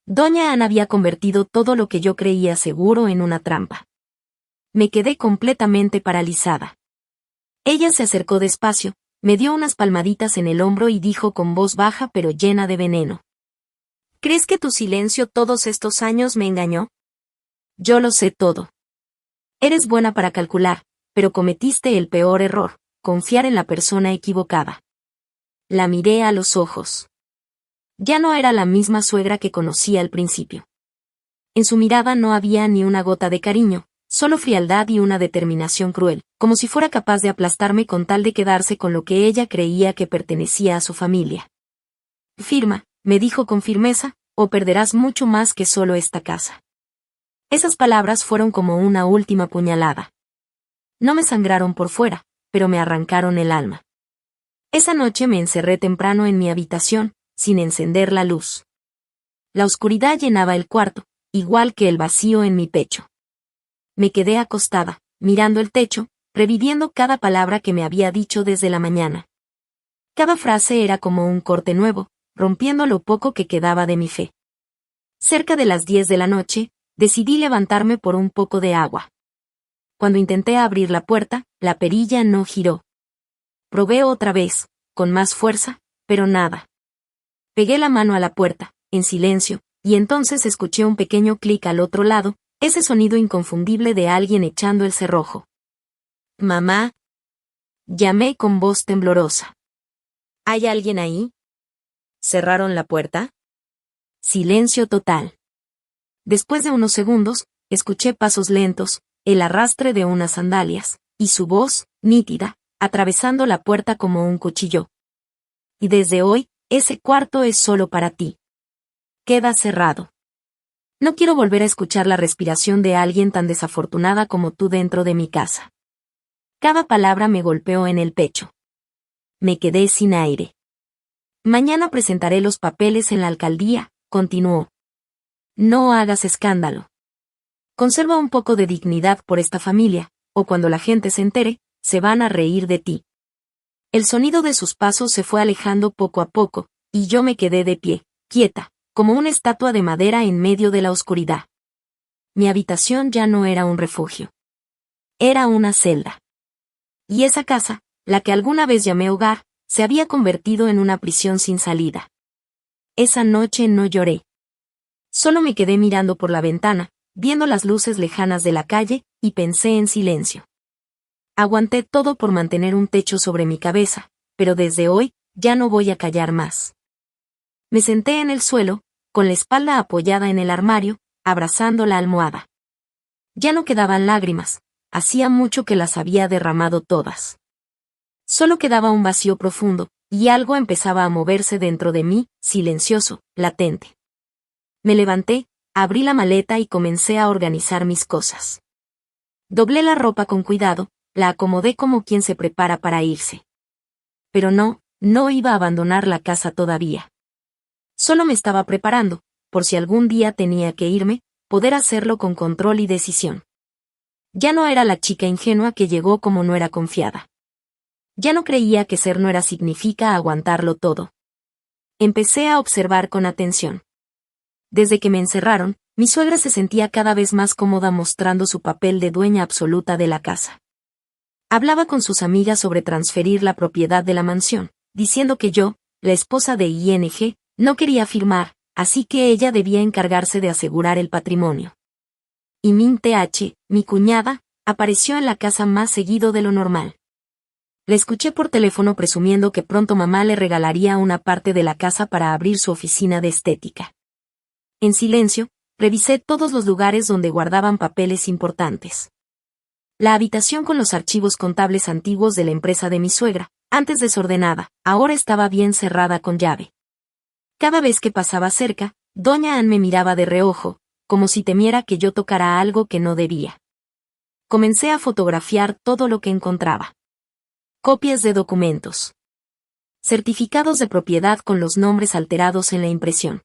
Doña Ann había convertido todo lo que yo creía seguro en una trampa. Me quedé completamente paralizada. Ella se acercó despacio, me dio unas palmaditas en el hombro y dijo con voz baja pero llena de veneno. ¿Crees que tu silencio todos estos años me engañó? Yo lo sé todo. Eres buena para calcular, pero cometiste el peor error, confiar en la persona equivocada. La miré a los ojos. Ya no era la misma suegra que conocía al principio. En su mirada no había ni una gota de cariño, solo frialdad y una determinación cruel, como si fuera capaz de aplastarme con tal de quedarse con lo que ella creía que pertenecía a su familia. Firma, me dijo con firmeza, o perderás mucho más que solo esta casa. Esas palabras fueron como una última puñalada. No me sangraron por fuera, pero me arrancaron el alma. Esa noche me encerré temprano en mi habitación, sin encender la luz. La oscuridad llenaba el cuarto, igual que el vacío en mi pecho. Me quedé acostada, mirando el techo, reviviendo cada palabra que me había dicho desde la mañana. Cada frase era como un corte nuevo, rompiendo lo poco que quedaba de mi fe. Cerca de las 10 de la noche, decidí levantarme por un poco de agua. Cuando intenté abrir la puerta, la perilla no giró. Probé otra vez, con más fuerza, pero nada. Pegué la mano a la puerta, en silencio, y entonces escuché un pequeño clic al otro lado, ese sonido inconfundible de alguien echando el cerrojo. «Mamá», llamé con voz temblorosa. «¿Hay alguien ahí?» ¿Cerraron la puerta? Silencio total. Después de unos segundos, escuché pasos lentos, el arrastre de unas sandalias, y su voz, nítida, atravesando la puerta como un cuchillo. «Y desde hoy, ese cuarto es solo para ti. Queda cerrado. No quiero volver a escuchar la respiración de alguien tan desafortunada como tú dentro de mi casa». Cada palabra me golpeó en el pecho. Me quedé sin aire. «Mañana presentaré los papeles en la alcaldía», continuó. «No hagas escándalo. Conserva un poco de dignidad por esta familia, o cuando la gente se entere, se van a reír de ti». El sonido de sus pasos se fue alejando poco a poco, y yo me quedé de pie, quieta, como una estatua de madera en medio de la oscuridad. Mi habitación ya no era un refugio. Era una celda. Y esa casa, la que alguna vez llamé hogar, se había convertido en una prisión sin salida. Esa noche no lloré. Solo me quedé mirando por la ventana, viendo las luces lejanas de la calle, y pensé en silencio. Aguanté todo por mantener un techo sobre mi cabeza, pero desde hoy, ya no voy a callar más. Me senté en el suelo, con la espalda apoyada en el armario, abrazando la almohada. Ya no quedaban lágrimas, hacía mucho que las había derramado todas. Solo quedaba un vacío profundo, y algo empezaba a moverse dentro de mí, silencioso, latente. Me levanté, abrí la maleta y comencé a organizar mis cosas. Doblé la ropa con cuidado, la acomodé como quien se prepara para irse. Pero no iba a abandonar la casa todavía. Solo me estaba preparando, por si algún día tenía que irme, poder hacerlo con control y decisión. Ya no era la chica ingenua que llegó como no era confiada. Ya no creía que ser nuera significa aguantarlo todo. Empecé a observar con atención. Desde que me encerraron, mi suegra se sentía cada vez más cómoda mostrando su papel de dueña absoluta de la casa. Hablaba con sus amigas sobre transferir la propiedad de la mansión, diciendo que yo, la esposa de ING, no quería firmar, así que ella debía encargarse de asegurar el patrimonio. Y Min TH, mi cuñada, apareció en la casa más seguido de lo normal. La escuché por teléfono presumiendo que pronto mamá le regalaría una parte de la casa para abrir su oficina de estética. En silencio, revisé todos los lugares donde guardaban papeles importantes. La habitación con los archivos contables antiguos de la empresa de mi suegra, antes desordenada, ahora estaba bien cerrada con llave. Cada vez que pasaba cerca, doña Ann me miraba de reojo, como si temiera que yo tocara algo que no debía. Comencé a fotografiar todo lo que encontraba. Copias de documentos. Certificados de propiedad con los nombres alterados en la impresión.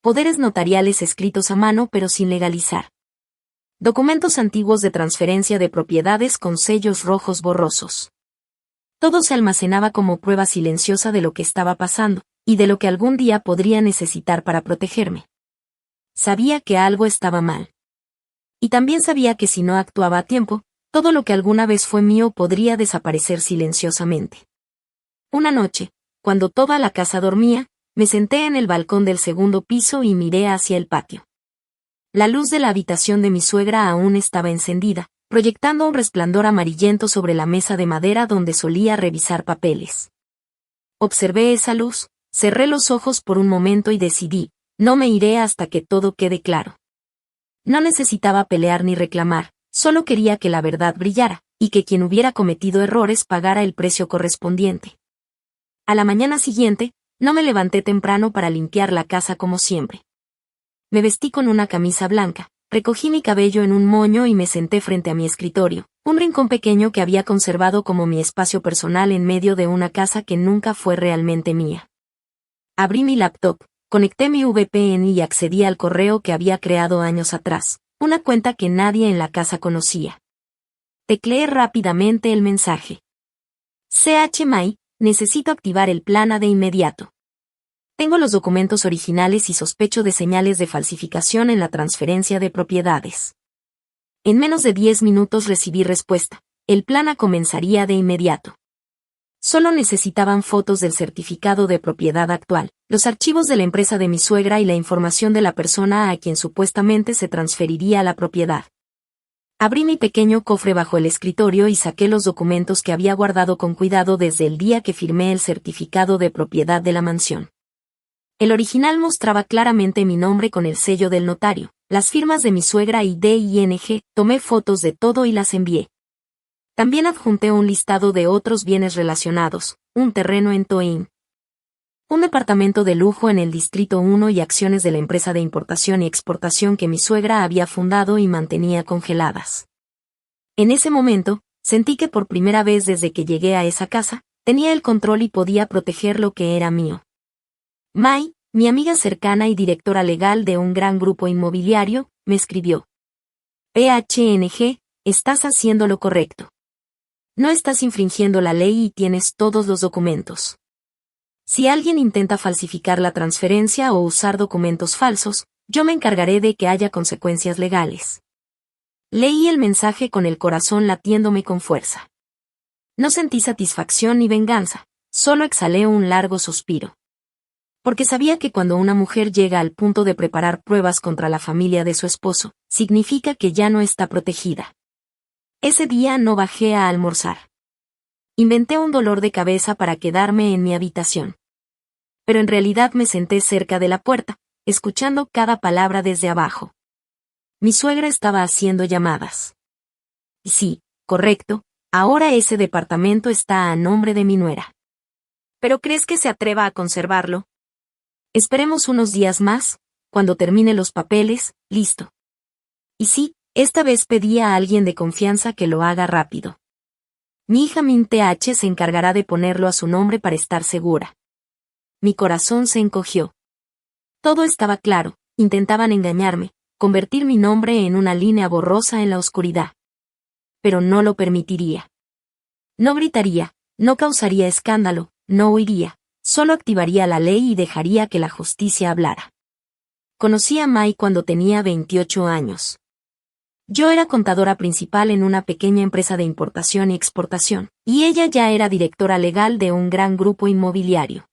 Poderes notariales escritos a mano pero sin legalizar. Documentos antiguos de transferencia de propiedades con sellos rojos borrosos. Todo se almacenaba como prueba silenciosa de lo que estaba pasando, y de lo que algún día podría necesitar para protegerme. Sabía que algo estaba mal. Y también sabía que si no actuaba a tiempo, todo lo que alguna vez fue mío podría desaparecer silenciosamente. Una noche, cuando toda la casa dormía, me senté en el balcón del segundo piso y miré hacia el patio. La luz de la habitación de mi suegra aún estaba encendida, proyectando un resplandor amarillento sobre la mesa de madera donde solía revisar papeles. Observé esa luz, cerré los ojos por un momento y decidí, no me iré hasta que todo quede claro. No necesitaba pelear ni reclamar, solo quería que la verdad brillara, y que quien hubiera cometido errores pagara el precio correspondiente. A la mañana siguiente, no me levanté temprano para limpiar la casa como siempre. Me vestí con una camisa blanca, recogí mi cabello en un moño y me senté frente a mi escritorio, un rincón pequeño que había conservado como mi espacio personal en medio de una casa que nunca fue realmente mía. Abrí mi laptop, conecté mi VPN y accedí al correo que había creado años atrás, una cuenta que nadie en la casa conocía. Tecleé rápidamente el mensaje. CHMAI, necesito activar el plan A de inmediato. Tengo los documentos originales y sospecho de señales de falsificación en la transferencia de propiedades. En menos de 10 minutos recibí respuesta. El plan A comenzaría de inmediato. Solo necesitaban fotos del certificado de propiedad actual, los archivos de la empresa de mi suegra y la información de la persona a quien supuestamente se transferiría la propiedad. Abrí mi pequeño cofre bajo el escritorio y saqué los documentos que había guardado con cuidado desde el día que firmé el certificado de propiedad de la mansión. El original mostraba claramente mi nombre con el sello del notario, las firmas de mi suegra y DING. Tomé fotos de todo y las envié. También adjunté un listado de otros bienes relacionados, un terreno en Toín, un departamento de lujo en el Distrito 1 y acciones de la empresa de importación y exportación que mi suegra había fundado y mantenía congeladas. En ese momento, sentí que por primera vez desde que llegué a esa casa, tenía el control y podía proteger lo que era mío. Mai, mi amiga cercana y directora legal de un gran grupo inmobiliario, me escribió: PHNG, estás haciendo lo correcto. No estás infringiendo la ley y tienes todos los documentos. Si alguien intenta falsificar la transferencia o usar documentos falsos, yo me encargaré de que haya consecuencias legales. Leí el mensaje con el corazón latiéndome con fuerza. No sentí satisfacción ni venganza, solo exhalé un largo suspiro. Porque sabía que cuando una mujer llega al punto de preparar pruebas contra la familia de su esposo, significa que ya no está protegida. Ese día no bajé a almorzar. Inventé un dolor de cabeza para quedarme en mi habitación. Pero en realidad me senté cerca de la puerta, escuchando cada palabra desde abajo. Mi suegra estaba haciendo llamadas. Sí, correcto, ahora ese departamento está a nombre de mi nuera. ¿Pero crees que se atreva a conservarlo? Esperemos unos días más, cuando termine los papeles, listo. Y sí, esta vez pedí a alguien de confianza que lo haga rápido. Mi hija Min TH se encargará de ponerlo a su nombre para estar segura. Mi corazón se encogió. Todo estaba claro, intentaban engañarme, convertir mi nombre en una línea borrosa en la oscuridad. Pero no lo permitiría. No gritaría, no causaría escándalo, no huiría, solo activaría la ley y dejaría que la justicia hablara. Conocí a Mai cuando tenía 28 años. Yo era contadora principal en una pequeña empresa de importación y exportación, y ella ya era directora legal de un gran grupo inmobiliario.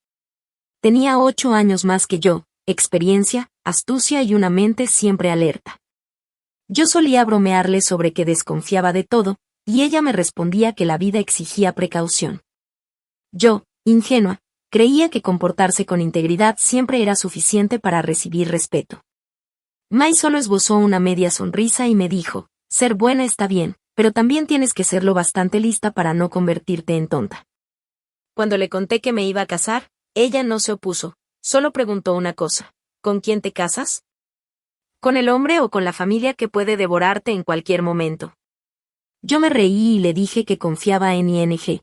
Tenía 8 años más que yo, experiencia, astucia y una mente siempre alerta. Yo solía bromearle sobre que desconfiaba de todo, y ella me respondía que la vida exigía precaución. Yo, ingenua, creía que comportarse con integridad siempre era suficiente para recibir respeto. Mai solo esbozó una media sonrisa y me dijo: ser buena está bien, pero también tienes que serlo bastante lista para no convertirte en tonta. Cuando le conté que me iba a casar, ella no se opuso, solo preguntó una cosa: ¿con quién te casas? ¿Con el hombre o con la familia que puede devorarte en cualquier momento? Yo me reí y le dije que confiaba en ING.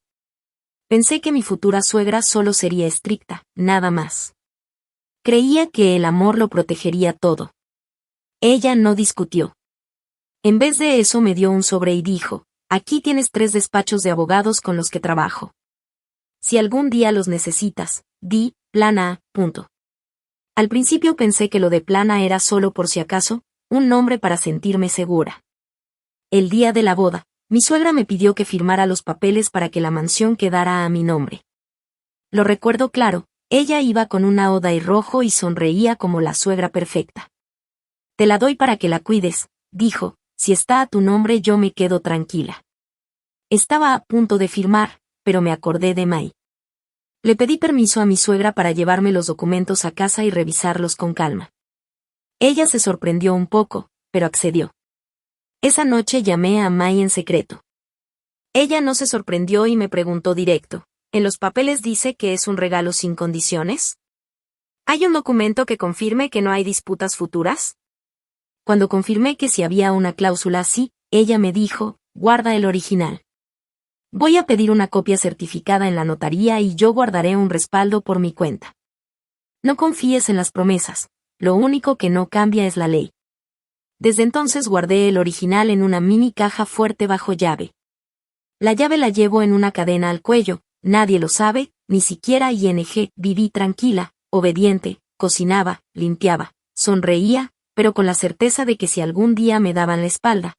Pensé que mi futura suegra solo sería estricta, nada más. Creía que el amor lo protegería todo. Ella no discutió. En vez de eso me dio un sobre y dijo: aquí tienes 3 despachos de abogados con los que trabajo. Si algún día los necesitas, di, Plan A, punto. Al principio pensé que lo de Plan A era solo por si acaso, un nombre para sentirme segura. El día de la boda, mi suegra me pidió que firmara los papeles para que la mansión quedara a mi nombre. Lo recuerdo claro, ella iba con una Oday rojo y sonreía como la suegra perfecta. Te la doy para que la cuides, dijo, si está a tu nombre yo me quedo tranquila. Estaba a punto de firmar, pero me acordé de Mai. Le pedí permiso a mi suegra para llevarme los documentos a casa y revisarlos con calma. Ella se sorprendió un poco, pero accedió. Esa noche llamé a Mai en secreto. Ella no se sorprendió y me preguntó directo: ¿en los papeles dice que es un regalo sin condiciones? ¿Hay un documento que confirme que no hay disputas futuras? Cuando confirmé que si había una cláusula así, ella me dijo: guarda el original. Voy a pedir una copia certificada en la notaría y yo guardaré un respaldo por mi cuenta. No confíes en las promesas, lo único que no cambia es la ley. Desde entonces guardé el original en una mini caja fuerte bajo llave. La llave la llevo en una cadena al cuello, nadie lo sabe, ni siquiera ING. Viví tranquila, obediente, cocinaba, limpiaba, sonreía, pero con la certeza de que si algún día me daban la espalda,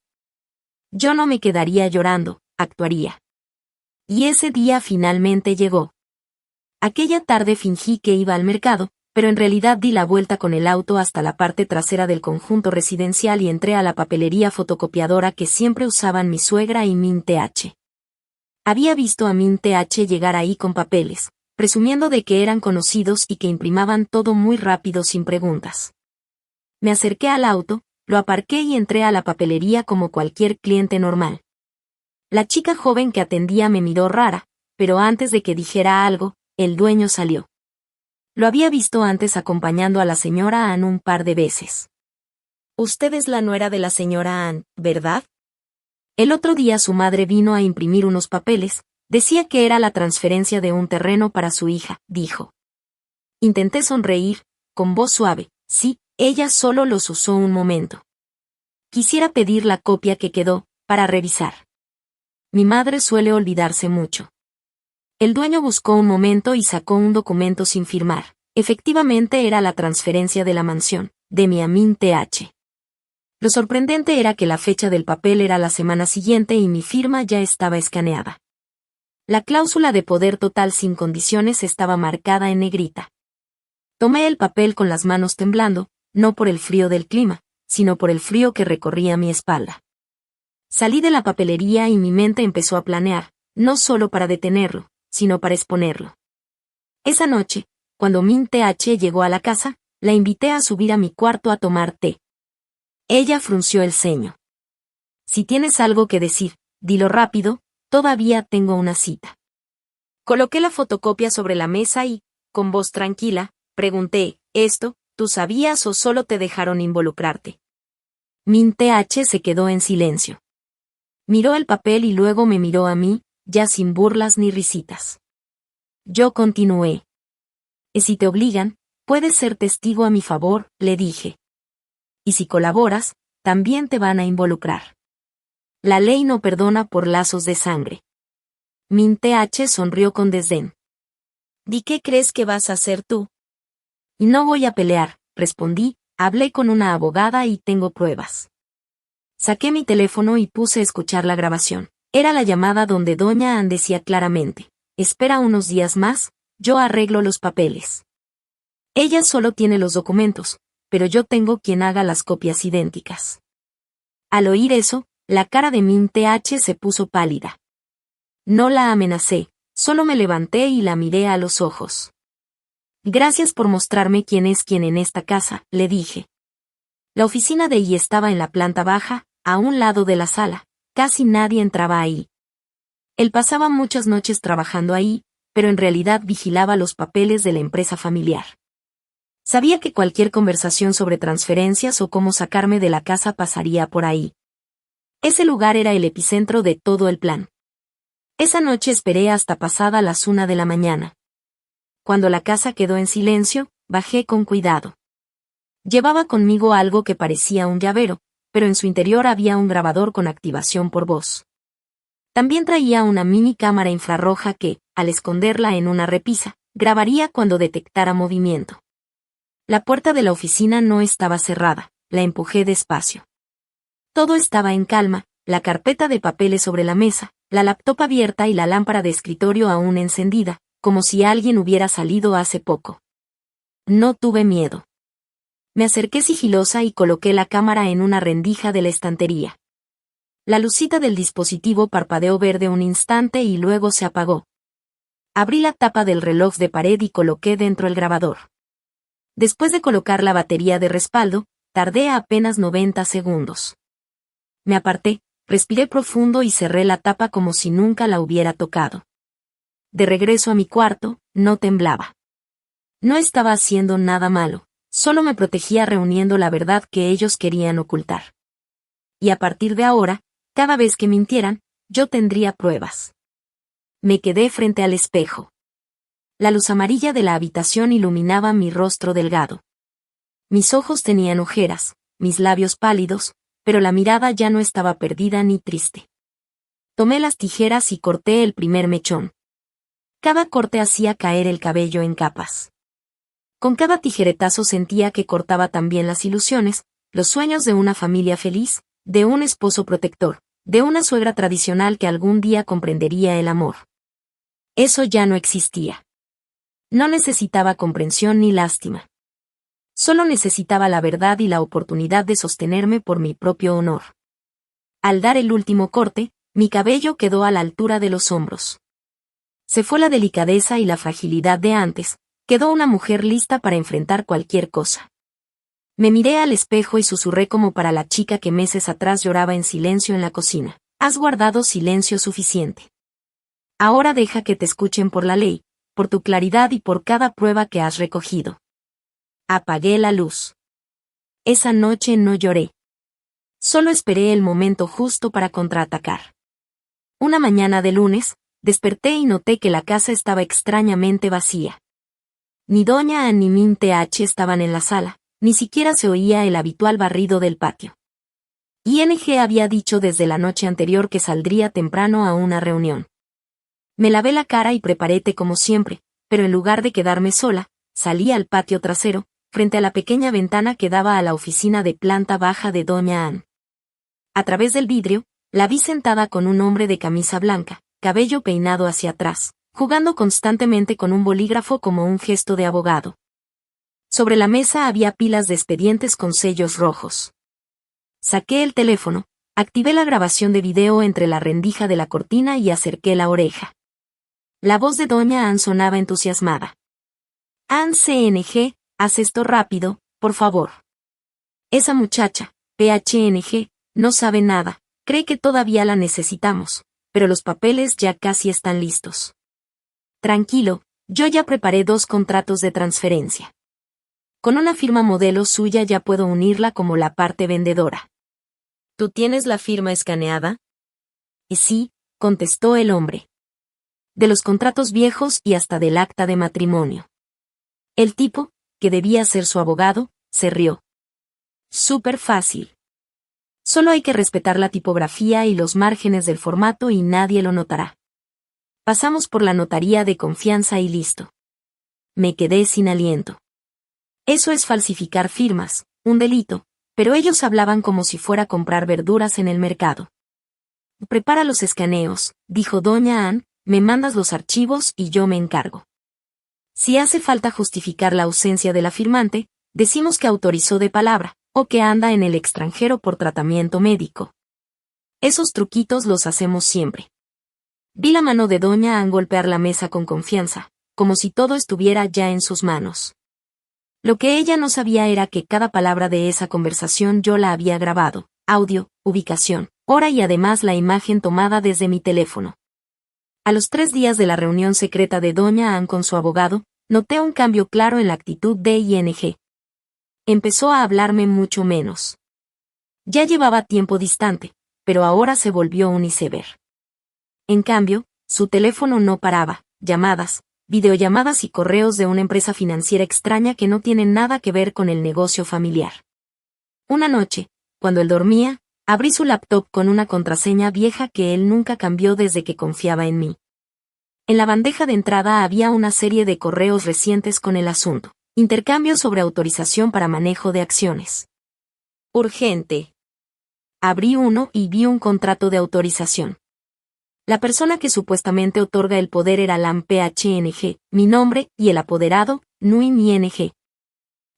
yo no me quedaría llorando, actuaría. Y ese día finalmente llegó. Aquella tarde fingí que iba al mercado, pero en realidad di la vuelta con el auto hasta la parte trasera del conjunto residencial y entré a la papelería fotocopiadora que siempre usaban mi suegra y Min TH. Había visto a Min TH llegar ahí con papeles, presumiendo de que eran conocidos y que imprimaban todo muy rápido sin preguntas. Me acerqué al auto, lo aparqué y entré a la papelería como cualquier cliente normal. La chica joven que atendía me miró rara, pero antes de que dijera algo, el dueño salió. Lo había visto antes acompañando a la señora Ann un par de veces. Usted es la nuera de la señora Ann, ¿verdad? El otro día su madre vino a imprimir unos papeles, decía que era la transferencia de un terreno para su hija, dijo. Intenté sonreír, con voz suave, sí, ella solo los usó un momento. Quisiera pedir la copia que quedó, para revisar. Mi madre suele olvidarse mucho. El dueño buscó un momento y sacó un documento sin firmar. Efectivamente era la transferencia de la mansión, de mi Min TH. Lo sorprendente era que la fecha del papel era la semana siguiente y mi firma ya estaba escaneada. La cláusula de poder total sin condiciones estaba marcada en negrita. Tomé el papel con las manos temblando, no por el frío del clima, sino por el frío que recorría mi espalda. Salí de la papelería y mi mente empezó a planear, no solo para detenerlo, sino para exponerlo. Esa noche, cuando Min TH llegó a la casa, la invité a subir a mi cuarto a tomar té. Ella frunció el ceño. Si tienes algo que decir, dilo rápido, todavía tengo una cita. Coloqué la fotocopia sobre la mesa y, con voz tranquila, pregunté, ¿esto, tú sabías o solo te dejaron involucrarte? Min TH se quedó en silencio. Miró el papel y luego me miró a mí, ya sin burlas ni risitas. Yo continué. Y si te obligan, puedes ser testigo a mi favor, le dije. Y si colaboras, también te van a involucrar. La ley no perdona por lazos de sangre. Min TH sonrió con desdén. ¿Y qué crees que vas a hacer tú? Y no voy a pelear, respondí, hablé con una abogada y tengo pruebas. Saqué mi teléfono y puse a escuchar la grabación. Era la llamada donde doña Ann decía claramente, espera unos días más, yo arreglo los papeles. Ella solo tiene los documentos, pero yo tengo quien haga las copias idénticas. Al oír eso, la cara de Min TH se puso pálida. No la amenacé, solo me levanté y la miré a los ojos. Gracias por mostrarme quién es quién en esta casa, le dije. La oficina de ella estaba en la planta baja, a un lado de la sala, casi nadie entraba ahí. Él pasaba muchas noches trabajando ahí, pero en realidad vigilaba los papeles de la empresa familiar. Sabía que cualquier conversación sobre transferencias o cómo sacarme de la casa pasaría por ahí. Ese lugar era el epicentro de todo el plan. Esa noche esperé hasta pasada las 1 de la mañana. Cuando la casa quedó en silencio, bajé con cuidado. Llevaba conmigo algo que parecía un llavero, pero en su interior había un grabador con activación por voz. También traía una mini cámara infrarroja que, al esconderla en una repisa, grabaría cuando detectara movimiento. La puerta de la oficina no estaba cerrada, la empujé despacio. Todo estaba en calma, la carpeta de papeles sobre la mesa, la laptop abierta y la lámpara de escritorio aún encendida, como si alguien hubiera salido hace poco. No tuve miedo. Me acerqué sigilosa y coloqué la cámara en una rendija de la estantería. La lucita del dispositivo parpadeó verde un instante y luego se apagó. Abrí la tapa del reloj de pared y coloqué dentro el grabador. Después de colocar la batería de respaldo, tardé apenas 90 segundos. Me aparté, respiré profundo y cerré la tapa como si nunca la hubiera tocado. De regreso a mi cuarto, no temblaba. No estaba haciendo nada malo, solo me protegía reuniendo la verdad que ellos querían ocultar. Y a partir de ahora, cada vez que mintieran, yo tendría pruebas. Me quedé frente al espejo. La luz amarilla de la habitación iluminaba mi rostro delgado. Mis ojos tenían ojeras, mis labios pálidos, pero la mirada ya no estaba perdida ni triste. Tomé las tijeras y corté el primer mechón. Cada corte hacía caer el cabello en capas. Con cada tijeretazo sentía que cortaba también las ilusiones, los sueños de una familia feliz, de un esposo protector, de una suegra tradicional que algún día comprendería el amor. Eso ya no existía. No necesitaba comprensión ni lástima. Solo necesitaba la verdad y la oportunidad de sostenerme por mi propio honor. Al dar el último corte, mi cabello quedó a la altura de los hombros. Se fue la delicadeza y la fragilidad de antes, quedó una mujer lista para enfrentar cualquier cosa. Me miré al espejo y susurré como para la chica que meses atrás lloraba en silencio en la cocina. Has guardado silencio suficiente. Ahora deja que te escuchen por la ley, por tu claridad y por cada prueba que has recogido. Apagué la luz. Esa noche no lloré. Solo esperé el momento justo para contraatacar. Una mañana de lunes, desperté y noté que la casa estaba extrañamente vacía. Ni doña Ann ni Min Th estaban en la sala, ni siquiera se oía el habitual barrido del patio. ING había dicho desde la noche anterior que saldría temprano a una reunión. Me lavé la cara y preparé té como siempre, pero en lugar de quedarme sola, salí al patio trasero, frente a la pequeña ventana que daba a la oficina de planta baja de doña Ann. A través del vidrio, la vi sentada con un hombre de camisa blanca, cabello peinado hacia atrás, jugando constantemente con un bolígrafo como un gesto de abogado. Sobre la mesa había pilas de expedientes con sellos rojos. Saqué el teléfono, activé la grabación de video entre la rendija de la cortina y acerqué la oreja. La voz de doña Ann sonaba entusiasmada. Ann CNG, haz esto rápido, por favor. Esa muchacha, PHNG, no sabe nada, cree que todavía la necesitamos, pero los papeles ya casi están listos. Tranquilo, yo ya preparé 2 contratos de transferencia. Con una firma modelo suya ya puedo unirla como la parte vendedora. ¿Tú tienes la firma escaneada? Sí, contestó el hombre. De los contratos viejos y hasta del acta de matrimonio. El tipo, que debía ser su abogado, se rió. Súper fácil. Solo hay que respetar la tipografía y los márgenes del formato y nadie lo notará. Pasamos por la notaría de confianza y listo. Me quedé sin aliento. Eso es falsificar firmas, un delito, pero ellos hablaban como si fuera a comprar verduras en el mercado. Prepara los escaneos, dijo doña Ann, me mandas los archivos y yo me encargo. Si hace falta justificar la ausencia de la firmante, decimos que autorizó de palabra, o que anda en el extranjero por tratamiento médico. Esos truquitos los hacemos siempre. Vi la mano de doña Ann golpear la mesa con confianza, como si todo estuviera ya en sus manos. Lo que ella no sabía era que cada palabra de esa conversación yo la había grabado, audio, ubicación, hora y además la imagen tomada desde mi teléfono. A los 3 días de la reunión secreta de doña Ann con su abogado, noté un cambio claro en la actitud de ING. Empezó a hablarme mucho menos. Ya llevaba tiempo distante, pero ahora se volvió un iceberg. En cambio, su teléfono no paraba, llamadas, videollamadas y correos de una empresa financiera extraña que no tienen nada que ver con el negocio familiar. Una noche, cuando él dormía, abrí su laptop con una contraseña vieja que él nunca cambió desde que confiaba en mí. En la bandeja de entrada había una serie de correos recientes con el asunto: intercambio sobre autorización para manejo de acciones. Urgente. Abrí uno y vi un contrato de autorización. La persona que supuestamente otorga el poder era Lam PHNG, mi nombre, y el apoderado, Nguyen ING.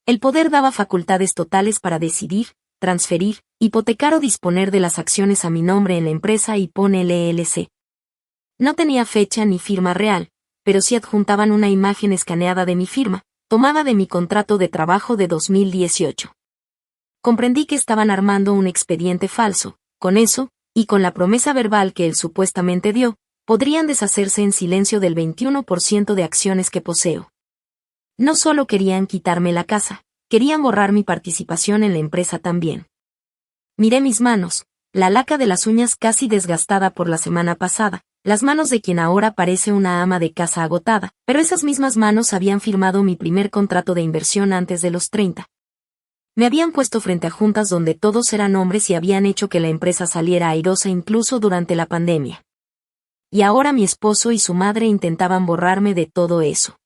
El poder daba facultades totales para decidir, transferir, hipotecar o disponer de las acciones a mi nombre en la empresa y pone LLC. No tenía fecha ni firma real, pero sí adjuntaban una imagen escaneada de mi firma, tomada de mi contrato de trabajo de 2018. Comprendí que estaban armando un expediente falso. Con eso, y con la promesa verbal que él supuestamente dio, podrían deshacerse en silencio del 21% de acciones que poseo. No solo querían quitarme la casa, querían borrar mi participación en la empresa también. Miré mis manos, la laca de las uñas casi desgastada por la semana pasada, las manos de quien ahora parece una ama de casa agotada, pero esas mismas manos habían firmado mi primer contrato de inversión antes de los 30. Me habían puesto frente a juntas donde todos eran hombres y habían hecho que la empresa saliera airosa incluso durante la pandemia. Y ahora mi esposo y su madre intentaban borrarme de todo eso.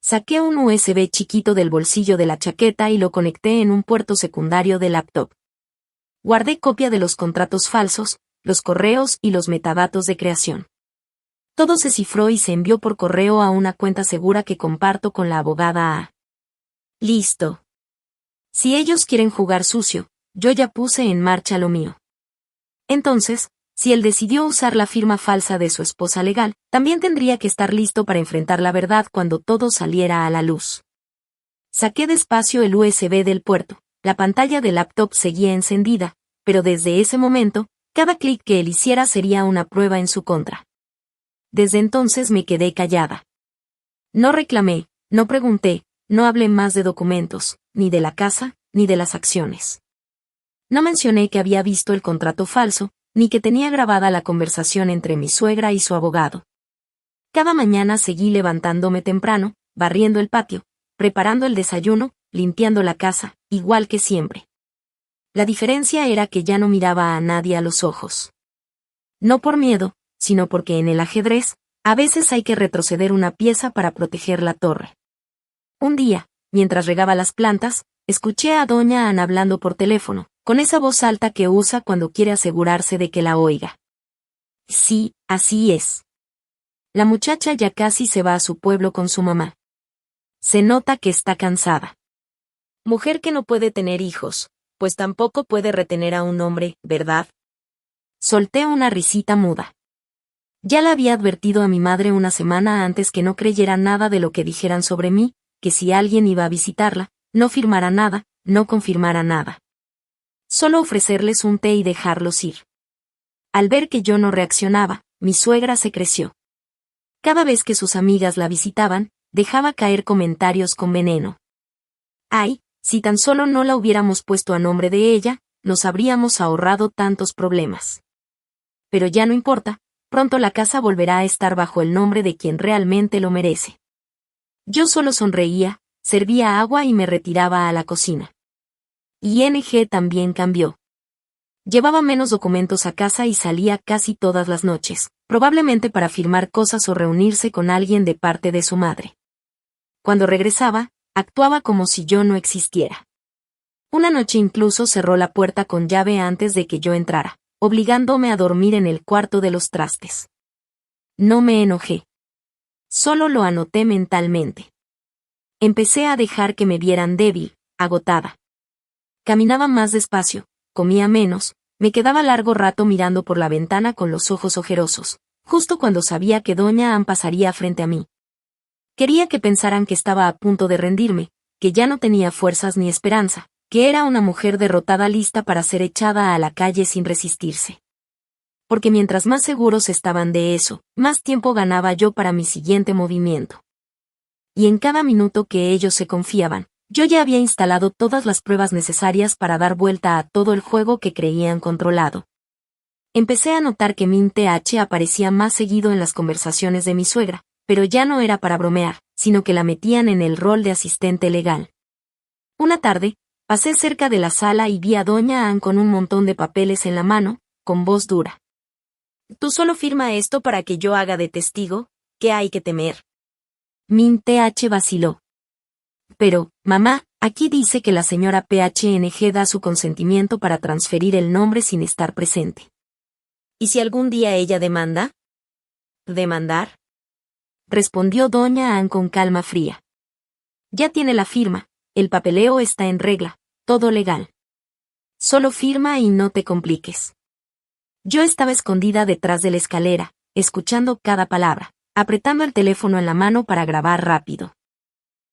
Saqué un USB chiquito del bolsillo de la chaqueta y lo conecté en un puerto secundario del laptop. Guardé copia de los contratos falsos, los correos y los metadatos de creación. Todo se cifró y se envió por correo a una cuenta segura que comparto con la abogada A. Listo. Si ellos quieren jugar sucio, yo ya puse en marcha lo mío. Entonces, si él decidió usar la firma falsa de su esposa legal, también tendría que estar listo para enfrentar la verdad cuando todo saliera a la luz. Saqué despacio el USB del puerto. La pantalla del laptop seguía encendida, pero desde ese momento, cada clic que él hiciera sería una prueba en su contra. Desde entonces me quedé callada. No reclamé, no pregunté, no hablé más de documentos, ni de la casa, ni de las acciones. No mencioné que había visto el contrato falso, ni que tenía grabada la conversación entre mi suegra y su abogado. Cada mañana seguí levantándome temprano, barriendo el patio, preparando el desayuno, limpiando la casa, igual que siempre. La diferencia era que ya no miraba a nadie a los ojos. No por miedo, sino porque en el ajedrez, a veces hay que retroceder una pieza para proteger la torre. Un día, mientras regaba las plantas, escuché a doña Ana hablando por teléfono, con esa voz alta que usa cuando quiere asegurarse de que la oiga. Sí, así es. La muchacha ya casi se va a su pueblo con su mamá. Se nota que está cansada. Mujer que no puede tener hijos, pues tampoco puede retener a un hombre, ¿verdad? Solté una risita muda. Ya la había advertido a mi madre una semana antes que no creyera nada de lo que dijeran sobre mí, que si alguien iba a visitarla, no firmara nada, no confirmara nada. Solo ofrecerles un té y dejarlos ir. Al ver que yo no reaccionaba, mi suegra se creció. Cada vez que sus amigas la visitaban, dejaba caer comentarios con veneno. Ay, si tan solo no la hubiéramos puesto a nombre de ella, nos habríamos ahorrado tantos problemas. Pero ya no importa, pronto la casa volverá a estar bajo el nombre de quien realmente lo merece. Yo solo sonreía, servía agua y me retiraba a la cocina. ING también cambió. Llevaba menos documentos a casa y salía casi todas las noches, probablemente para firmar cosas o reunirse con alguien de parte de su madre. Cuando regresaba, actuaba como si yo no existiera. Una noche incluso cerró la puerta con llave antes de que yo entrara, obligándome a dormir en el cuarto de los trastes. No me enojé. Solo lo anoté mentalmente. Empecé a dejar que me vieran débil, agotada. Caminaba más despacio, comía menos, me quedaba largo rato mirando por la ventana con los ojos ojerosos, justo cuando sabía que doña Ann pasaría frente a mí. Quería que pensaran que estaba a punto de rendirme, que ya no tenía fuerzas ni esperanza, que era una mujer derrotada lista para ser echada a la calle sin resistirse. Porque mientras más seguros estaban de eso, más tiempo ganaba yo para mi siguiente movimiento. Y en cada minuto que ellos se confiaban, yo ya había instalado todas las pruebas necesarias para dar vuelta a todo el juego que creían controlado. Empecé a notar que Min TH aparecía más seguido en las conversaciones de mi suegra, pero ya no era para bromear, sino que la metían en el rol de asistente legal. Una tarde, pasé cerca de la sala y vi a doña Ann con un montón de papeles en la mano, con voz dura. «Tú solo firma esto para que yo haga de testigo, ¿qué hay que temer?» Min TH vaciló. «Pero, mamá, aquí dice que la señora PHNG da su consentimiento para transferir el nombre sin estar presente». «¿Y si algún día ella demanda?» «¿Demandar?», respondió doña Ann con calma fría. «Ya tiene la firma, el papeleo está en regla, todo legal. Solo firma y no te compliques». Yo estaba escondida detrás de la escalera, escuchando cada palabra, apretando el teléfono en la mano para grabar rápido.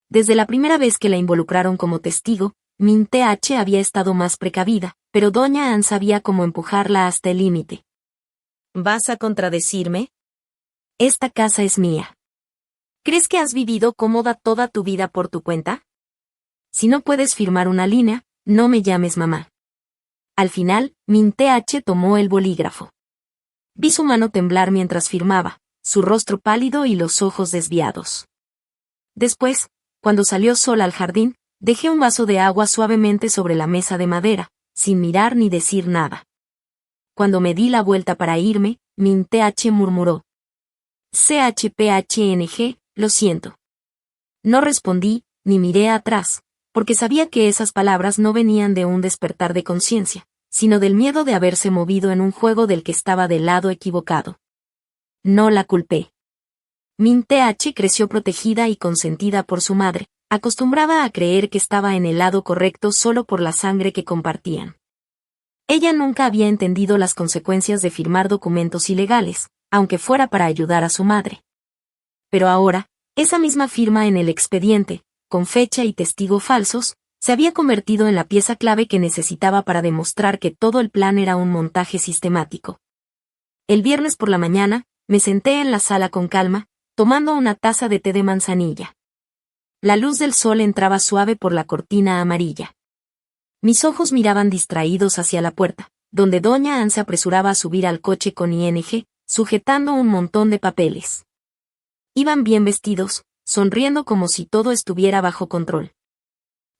Desde la primera vez que la involucraron como testigo, Min TH había estado más precavida, pero doña Ann sabía cómo empujarla hasta el límite. ¿Vas a contradecirme? Esta casa es mía. ¿Crees que has vivido cómoda toda tu vida por tu cuenta? Si no puedes firmar una línea, no me llames mamá. Al final, Min TH tomó el bolígrafo. Vi su mano temblar mientras firmaba, su rostro pálido y los ojos desviados. Después, cuando salió sola al jardín, dejé un vaso de agua suavemente sobre la mesa de madera, sin mirar ni decir nada. Cuando me di la vuelta para irme, Min TH murmuró. CHPHNG, lo siento. No respondí, ni miré atrás, porque sabía que esas palabras no venían de un despertar de conciencia, sino del miedo de haberse movido en un juego del que estaba del lado equivocado. No la culpé. Min TH creció protegida y consentida por su madre, acostumbrada a creer que estaba en el lado correcto solo por la sangre que compartían. Ella nunca había entendido las consecuencias de firmar documentos ilegales, aunque fuera para ayudar a su madre. Pero ahora, esa misma firma en el expediente, con fecha y testigo falsos, se había convertido en la pieza clave que necesitaba para demostrar que todo el plan era un montaje sistemático. El viernes por la mañana, me senté en la sala con calma, tomando una taza de té de manzanilla. La luz del sol entraba suave por la cortina amarilla. Mis ojos miraban distraídos hacia la puerta, donde doña Ann se apresuraba a subir al coche con ING, sujetando un montón de papeles. Iban bien vestidos, sonriendo como si todo estuviera bajo control.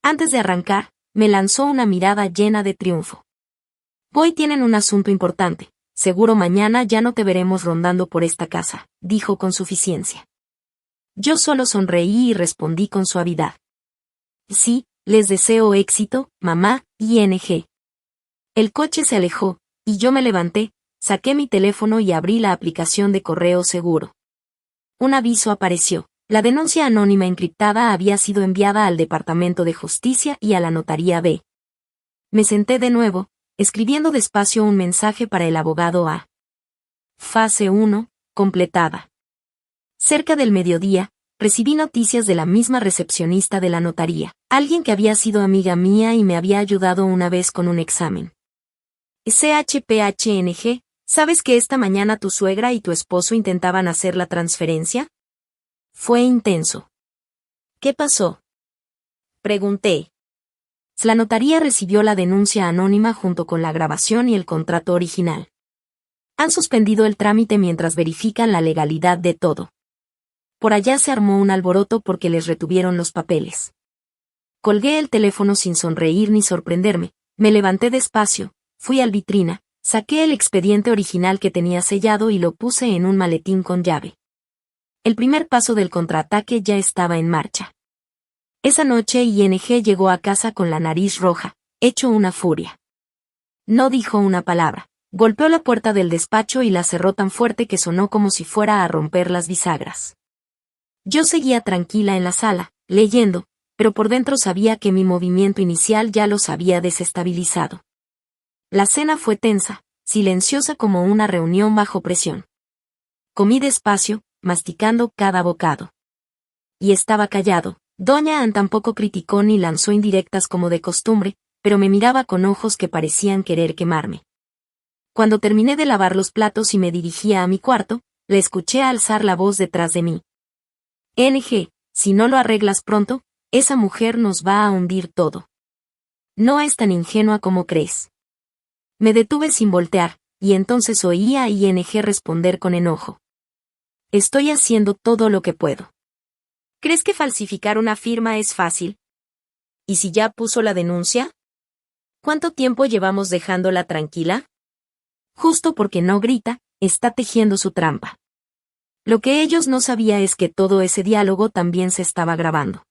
Antes de arrancar, me lanzó una mirada llena de triunfo. Hoy tienen un asunto importante, seguro mañana ya no te veremos rondando por esta casa, dijo con suficiencia. Yo solo sonreí y respondí con suavidad. Sí, les deseo éxito, mamá, ING. El coche se alejó, y yo me levanté, saqué mi teléfono y abrí la aplicación de correo seguro. Un aviso apareció. La denuncia anónima encriptada había sido enviada al Departamento de Justicia y a la Notaría B. Me senté de nuevo, escribiendo despacio un mensaje para el abogado A. Fase 1, completada. Cerca del mediodía, recibí noticias de la misma recepcionista de la notaría, alguien que había sido amiga mía y me había ayudado una vez con un examen. CHPHNG, ¿sabes que esta mañana tu suegra y tu esposo intentaban hacer la transferencia? Fue intenso. ¿Qué pasó? Pregunté. La notaría recibió la denuncia anónima junto con la grabación y el contrato original. Han suspendido el trámite mientras verifican la legalidad de todo. Por allá se armó un alboroto porque les retuvieron los papeles. Colgué el teléfono sin sonreír ni sorprenderme, me levanté despacio, fui al vitrina, saqué el expediente original que tenía sellado y lo puse en un maletín con llave. El primer paso del contraataque ya estaba en marcha. Esa noche ING llegó a casa con la nariz roja, hecho una furia. No dijo una palabra, golpeó la puerta del despacho y la cerró tan fuerte que sonó como si fuera a romper las bisagras. Yo seguía tranquila en la sala, leyendo, pero por dentro sabía que mi movimiento inicial ya los había desestabilizado. La cena fue tensa, silenciosa como una reunión bajo presión. Comí despacio, masticando cada bocado. Y estaba callado. Doña Ann tampoco criticó ni lanzó indirectas como de costumbre, pero me miraba con ojos que parecían querer quemarme. Cuando terminé de lavar los platos y me dirigía a mi cuarto, la escuché alzar la voz detrás de mí. NG, si no lo arreglas pronto, esa mujer nos va a hundir todo. No es tan ingenua como crees. Me detuve sin voltear, y entonces oí a ING responder con enojo. Estoy haciendo todo lo que puedo. ¿Crees que falsificar una firma es fácil? ¿Y si ya puso la denuncia? ¿Cuánto tiempo llevamos dejándola tranquila? Justo porque no grita, está tejiendo su trampa. Lo que ellos no sabían es que todo ese diálogo también se estaba grabando.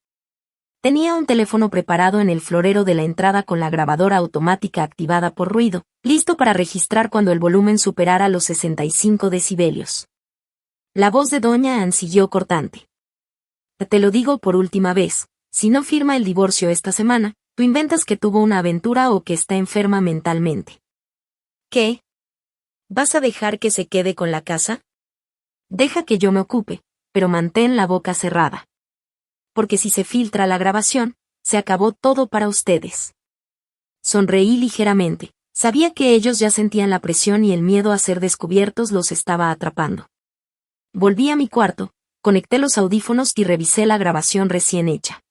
Tenía un teléfono preparado en el florero de la entrada con la grabadora automática activada por ruido, listo para registrar cuando el volumen superara los 65 decibelios. La voz de doña Ann siguió cortante. Te lo digo por última vez, si no firma el divorcio esta semana, tú inventas que tuvo una aventura o que está enferma mentalmente. ¿Qué? ¿Vas a dejar que se quede con la casa? Deja que yo me ocupe, pero mantén la boca cerrada. Porque si se filtra la grabación, se acabó todo para ustedes. Sonreí ligeramente, sabía que ellos ya sentían la presión y el miedo a ser descubiertos los estaba atrapando. Volví a mi cuarto, conecté los audífonos y revisé la grabación recién hecha.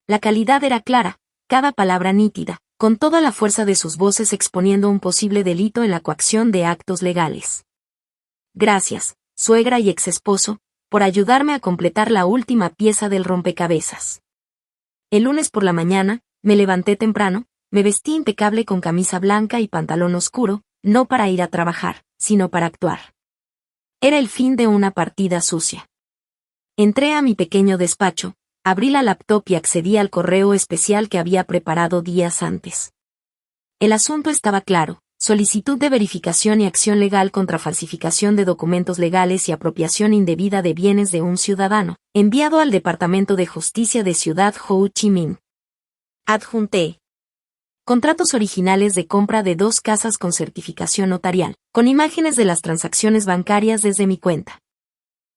La calidad era clara, cada palabra nítida, con toda la fuerza de sus voces exponiendo un posible delito en la coacción de actos legales. Gracias, suegra y exesposo, por ayudarme a completar la última pieza del rompecabezas. El lunes por la mañana, me levanté temprano, me vestí impecable con camisa blanca y pantalón oscuro, no para ir a trabajar, sino para actuar. Era el fin de una partida sucia. Entré a mi pequeño despacho, abrí la laptop y accedí al correo especial que había preparado días antes. El asunto estaba claro, Solicitud de verificación y acción legal contra falsificación de documentos legales y apropiación indebida de bienes de un ciudadano, enviado al Departamento de Justicia de Ciudad Ho Chi Minh. Adjunté. Contratos originales de compra de 2 casas con certificación notarial, con imágenes de las transacciones bancarias desde mi cuenta.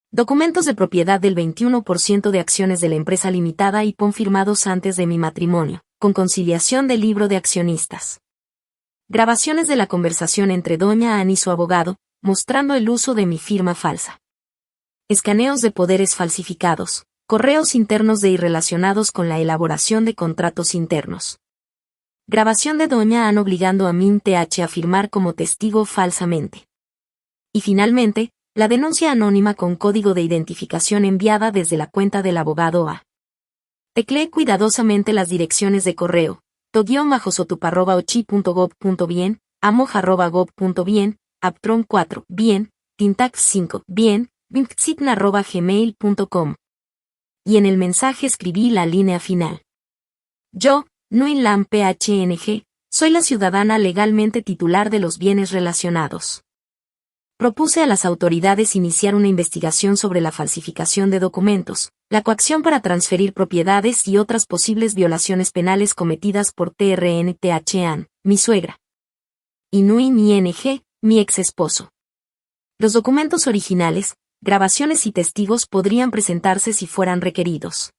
Documentos de propiedad del 21% de acciones de la empresa limitada y PON firmados antes de mi matrimonio, con conciliación del libro de accionistas. Grabaciones de la conversación entre doña Ann y su abogado, mostrando el uso de mi firma falsa. Escaneos de poderes falsificados, correos internos de irrelacionados con la elaboración de contratos internos. Grabación de doña Ann obligando a Min TH a firmar como testigo falsamente. Y finalmente, la denuncia anónima con código de identificación enviada desde la cuenta del abogado A. Tecleé cuidadosamente las direcciones de correo, to-sotup@ochi.gov.bien, amoj@gov.bien, aptron 4, bien, tintax 5, bien, bimxitna@gmail.com. Y en el mensaje escribí la línea final. Yo, Nguyen Lam PHNG, soy la ciudadana legalmente titular de los bienes relacionados. Propuse a las autoridades iniciar una investigación sobre la falsificación de documentos, la coacción para transferir propiedades y otras posibles violaciones penales cometidas por TRN-TH An, mi suegra. Y Nguyen ING, mi ex esposo. Los documentos originales, grabaciones y testigos podrían presentarse si fueran requeridos.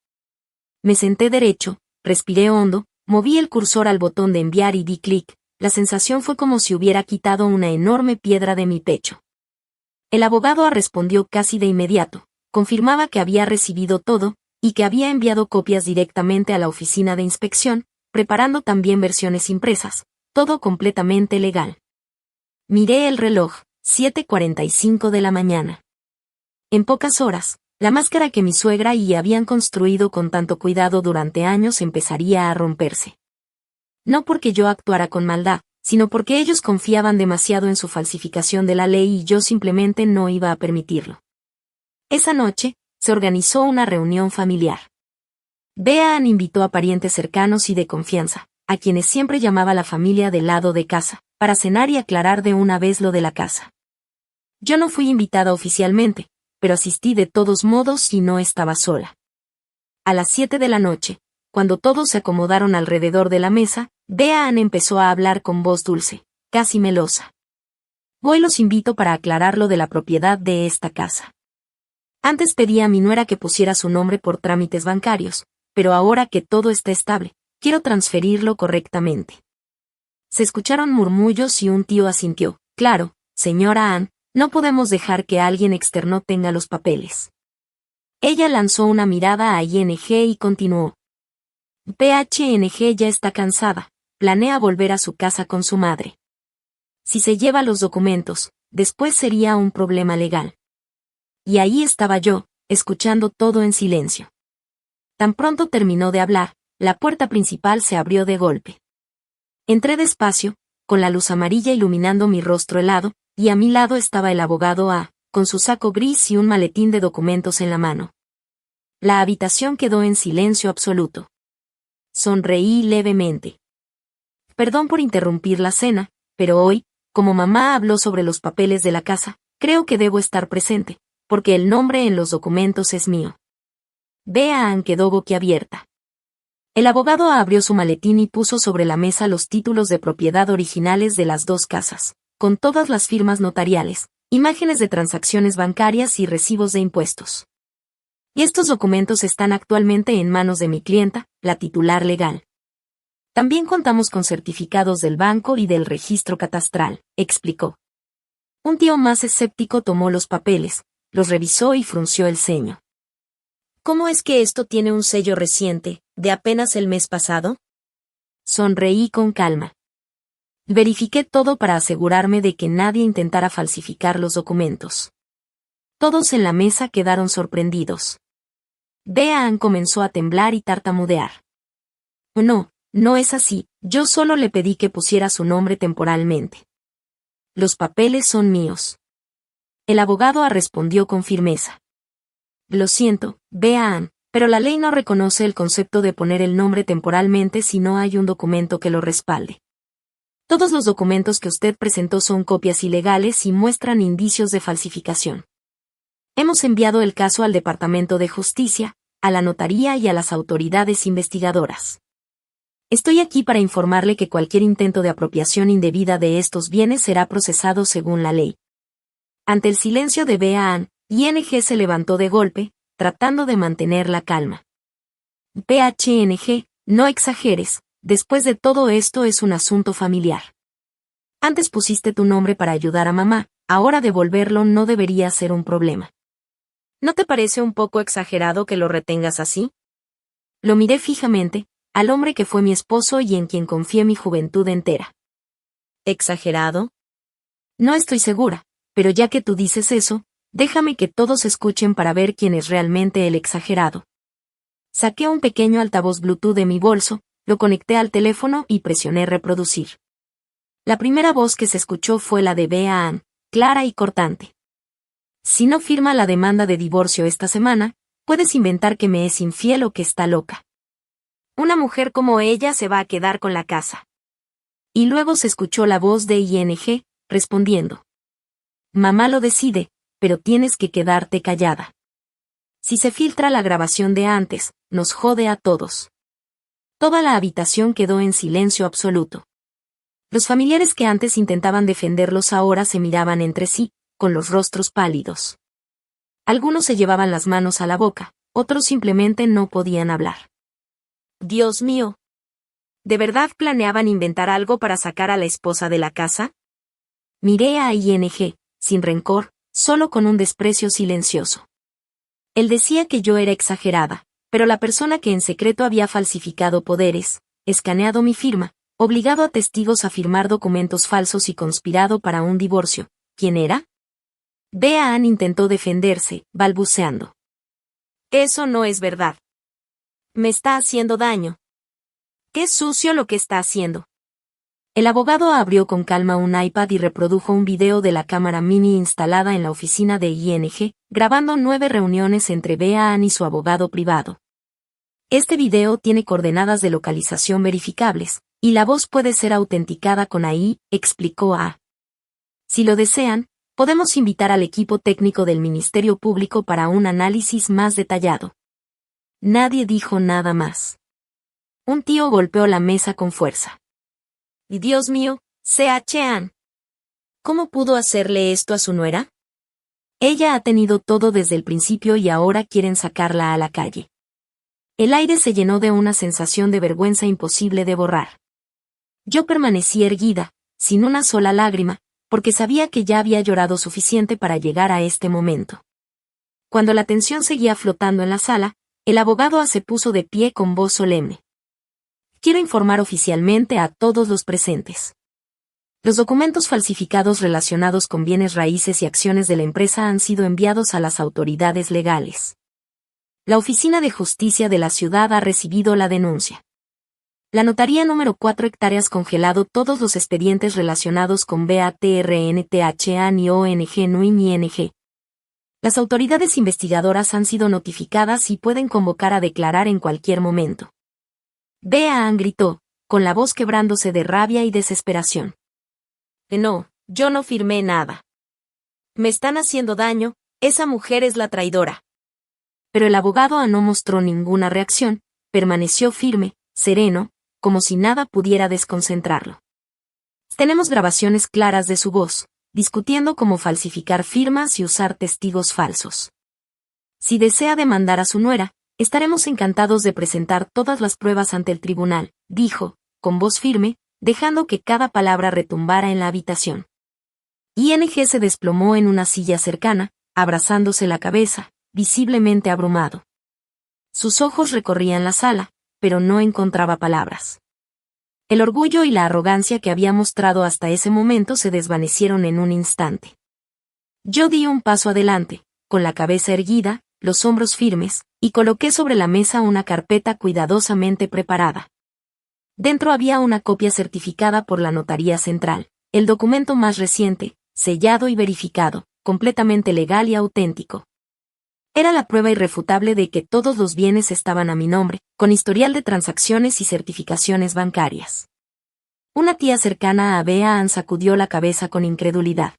Me senté derecho, respiré hondo, moví el cursor al botón de enviar y di clic. La sensación fue como si hubiera quitado una enorme piedra de mi pecho. El abogado respondió casi de inmediato, confirmaba que había recibido todo, y que había enviado copias directamente a la oficina de inspección, preparando también versiones impresas, todo completamente legal. Miré el reloj, 7:45 de la mañana. En pocas horas, la máscara que mi suegra y habían construido con tanto cuidado durante años empezaría a romperse. No porque yo actuara con maldad, sino porque ellos confiaban demasiado en su falsificación de la ley y yo simplemente no iba a permitirlo. Esa noche, se organizó una reunión familiar. Bea Ann invitó a parientes cercanos y de confianza, a quienes siempre llamaba la familia del lado de casa, para cenar y aclarar de una vez lo de la casa. Yo no fui invitada oficialmente, pero asistí de todos modos y no estaba sola. A las 7 de la noche, cuando todos se acomodaron alrededor de la mesa, Bea Ann empezó a hablar con voz dulce, casi melosa. Hoy los invito para aclarar lo de la propiedad de esta casa. Antes pedí a mi nuera que pusiera su nombre por trámites bancarios, pero ahora que todo está estable, quiero transferirlo correctamente. Se escucharon murmullos y un tío asintió. Claro, señora Ann, no podemos dejar que alguien externo tenga los papeles. Ella lanzó una mirada a ING y continuó. PHNG ya está cansada, planea volver a su casa con su madre. Si se lleva los documentos, después sería un problema legal. Y ahí estaba yo, escuchando todo en silencio. Tan pronto terminó de hablar, la puerta principal se abrió de golpe. Entré despacio, con la luz amarilla iluminando mi rostro helado, y a mi lado estaba el abogado A, con su saco gris y un maletín de documentos en la mano. La habitación quedó en silencio absoluto. Sonreí levemente. Perdón por interrumpir la cena, pero hoy, como mamá habló sobre los papeles de la casa, creo que debo estar presente, porque el nombre en los documentos es mío. Bea Ann quedó boquiabierta. El abogado abrió su maletín y puso sobre la mesa los títulos de propiedad originales de las 2 casas, con todas las firmas notariales, imágenes de transacciones bancarias y recibos de impuestos. Y estos documentos están actualmente en manos de mi clienta, la titular legal. También contamos con certificados del banco y del registro catastral, explicó. Un tío más escéptico tomó los papeles, los revisó y frunció el ceño. ¿Cómo es que esto tiene un sello reciente, de apenas el mes pasado? Sonreí con calma. Verifiqué todo para asegurarme de que nadie intentara falsificar los documentos. Todos en la mesa quedaron sorprendidos. Bea Ann comenzó a temblar y tartamudear. No, no es así, yo solo le pedí que pusiera su nombre temporalmente. Los papeles son míos. El abogado respondió con firmeza. Lo siento, Bea Ann, pero la ley no reconoce el concepto de poner el nombre temporalmente si no hay un documento que lo respalde. Todos los documentos que usted presentó son copias ilegales y muestran indicios de falsificación. Hemos enviado el caso al Departamento de Justicia, a la notaría y a las autoridades investigadoras. Estoy aquí para informarle que cualquier intento de apropiación indebida de estos bienes será procesado según la ley. Ante el silencio de Bean, ING se levantó de golpe, tratando de mantener la calma. PHNG, no exageres, después de todo esto es un asunto familiar. Antes pusiste tu nombre para ayudar a mamá, ahora devolverlo no debería ser un problema. ¿No te parece un poco exagerado que lo retengas así? Lo miré fijamente, al hombre que fue mi esposo y en quien confié mi juventud entera. ¿Exagerado? No estoy segura, pero ya que tú dices eso, déjame que todos escuchen para ver quién es realmente el exagerado. Saqué un pequeño altavoz Bluetooth de mi bolso, lo conecté al teléfono y presioné reproducir. La primera voz que se escuchó fue la de Bean, clara y cortante. Si no firma la demanda de divorcio esta semana, puedes inventar que me es infiel o que está loca. Una mujer como ella se va a quedar con la casa. Y luego se escuchó la voz de ING, respondiendo. Mamá lo decide, pero tienes que quedarte callada. Si se filtra la grabación de antes, nos jode a todos. Toda la habitación quedó en silencio absoluto. Los familiares que antes intentaban defenderlos ahora se miraban entre sí, con los rostros pálidos. Algunos se llevaban las manos a la boca, otros simplemente no podían hablar. Dios mío. ¿De verdad planeaban inventar algo para sacar a la esposa de la casa? Miré a ING, sin rencor, solo con un desprecio silencioso. Él decía que yo era exagerada, pero la persona que en secreto había falsificado poderes, escaneado mi firma, obligado a testigos a firmar documentos falsos y conspirado para un divorcio, ¿quién era? Bean intentó defenderse, balbuceando. Eso no es verdad. Me está haciendo daño. Qué sucio lo que está haciendo. El abogado abrió con calma un iPad y reprodujo un video de la cámara mini instalada en la oficina de ING, grabando 9 reuniones entre Bean y su abogado privado. Este video tiene coordenadas de localización verificables, y la voz puede ser autenticada con AI, explicó A. Si lo desean, podemos invitar al equipo técnico del Ministerio Público para un análisis más detallado. Nadie dijo nada más. Un tío golpeó la mesa con fuerza. Y Dios mío, Sean. ¿Cómo pudo hacerle esto a su nuera? Ella ha tenido todo desde el principio y ahora quieren sacarla a la calle. El aire se llenó de una sensación de vergüenza imposible de borrar. Yo permanecí erguida, sin una sola lágrima, porque sabía que ya había llorado suficiente para llegar a este momento. Cuando la tensión seguía flotando en la sala, el abogado se puso de pie con voz solemne. Quiero informar oficialmente a todos los presentes. Los documentos falsificados relacionados con bienes raíces y acciones de la empresa han sido enviados a las autoridades legales. La Oficina de Justicia de la ciudad ha recibido la denuncia. La notaría número 4 hectáreas congelado todos los expedientes relacionados con BATRNTHAN y ONG NUIN y ING. Las autoridades investigadoras han sido notificadas y pueden convocar a declarar en cualquier momento. Bean gritó, con la voz quebrándose de rabia y desesperación. No, yo no firmé nada. Me están haciendo daño, esa mujer es la traidora. Pero el abogado no mostró ninguna reacción, permaneció firme, sereno, como si nada pudiera desconcentrarlo. Tenemos grabaciones claras de su voz, discutiendo cómo falsificar firmas y usar testigos falsos. Si desea demandar a su nuera, estaremos encantados de presentar todas las pruebas ante el tribunal, dijo, con voz firme, dejando que cada palabra retumbara en la habitación. ING se desplomó en una silla cercana, abrazándose la cabeza, visiblemente abrumado. Sus ojos recorrían la sala, pero no encontraba palabras. El orgullo y la arrogancia que había mostrado hasta ese momento se desvanecieron en un instante. Yo di un paso adelante, con la cabeza erguida, los hombros firmes, y coloqué sobre la mesa una carpeta cuidadosamente preparada. Dentro había una copia certificada por la Notaría Central, el documento más reciente, sellado y verificado, completamente legal y auténtico. Era la prueba irrefutable de que todos los bienes estaban a mi nombre, con historial de transacciones y certificaciones bancarias. Una tía cercana a Bea sacudió la cabeza con incredulidad.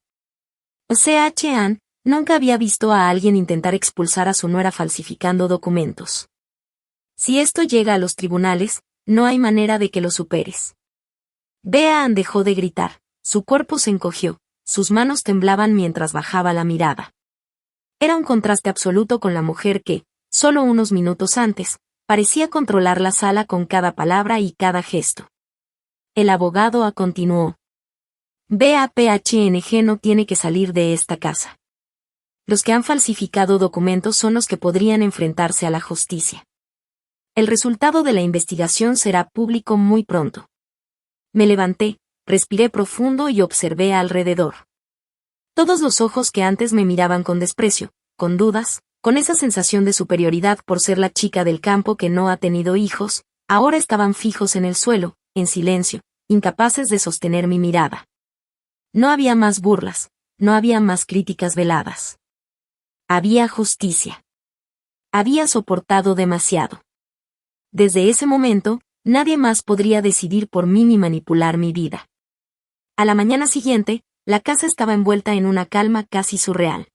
Ann nunca había visto a alguien intentar expulsar a su nuera falsificando documentos. Si esto llega a los tribunales, no hay manera de que lo superes. Bea Ann dejó de gritar, su cuerpo se encogió, sus manos temblaban mientras bajaba la mirada. Era un contraste absoluto con la mujer que, solo unos minutos antes, parecía controlar la sala con cada palabra y cada gesto. El abogado continuó. BAPHNG no tiene que salir de esta casa. Los que han falsificado documentos son los que podrían enfrentarse a la justicia. El resultado de la investigación será público muy pronto. Me levanté, respiré profundo y observé alrededor. Todos los ojos que antes me miraban con desprecio, con dudas, con esa sensación de superioridad por ser la chica del campo que no ha tenido hijos, ahora estaban fijos en el suelo, en silencio, incapaces de sostener mi mirada. No había más burlas, no había más críticas veladas. Había justicia. Había soportado demasiado. Desde ese momento, nadie más podría decidir por mí ni manipular mi vida. A la mañana siguiente, la casa estaba envuelta en una calma casi surreal.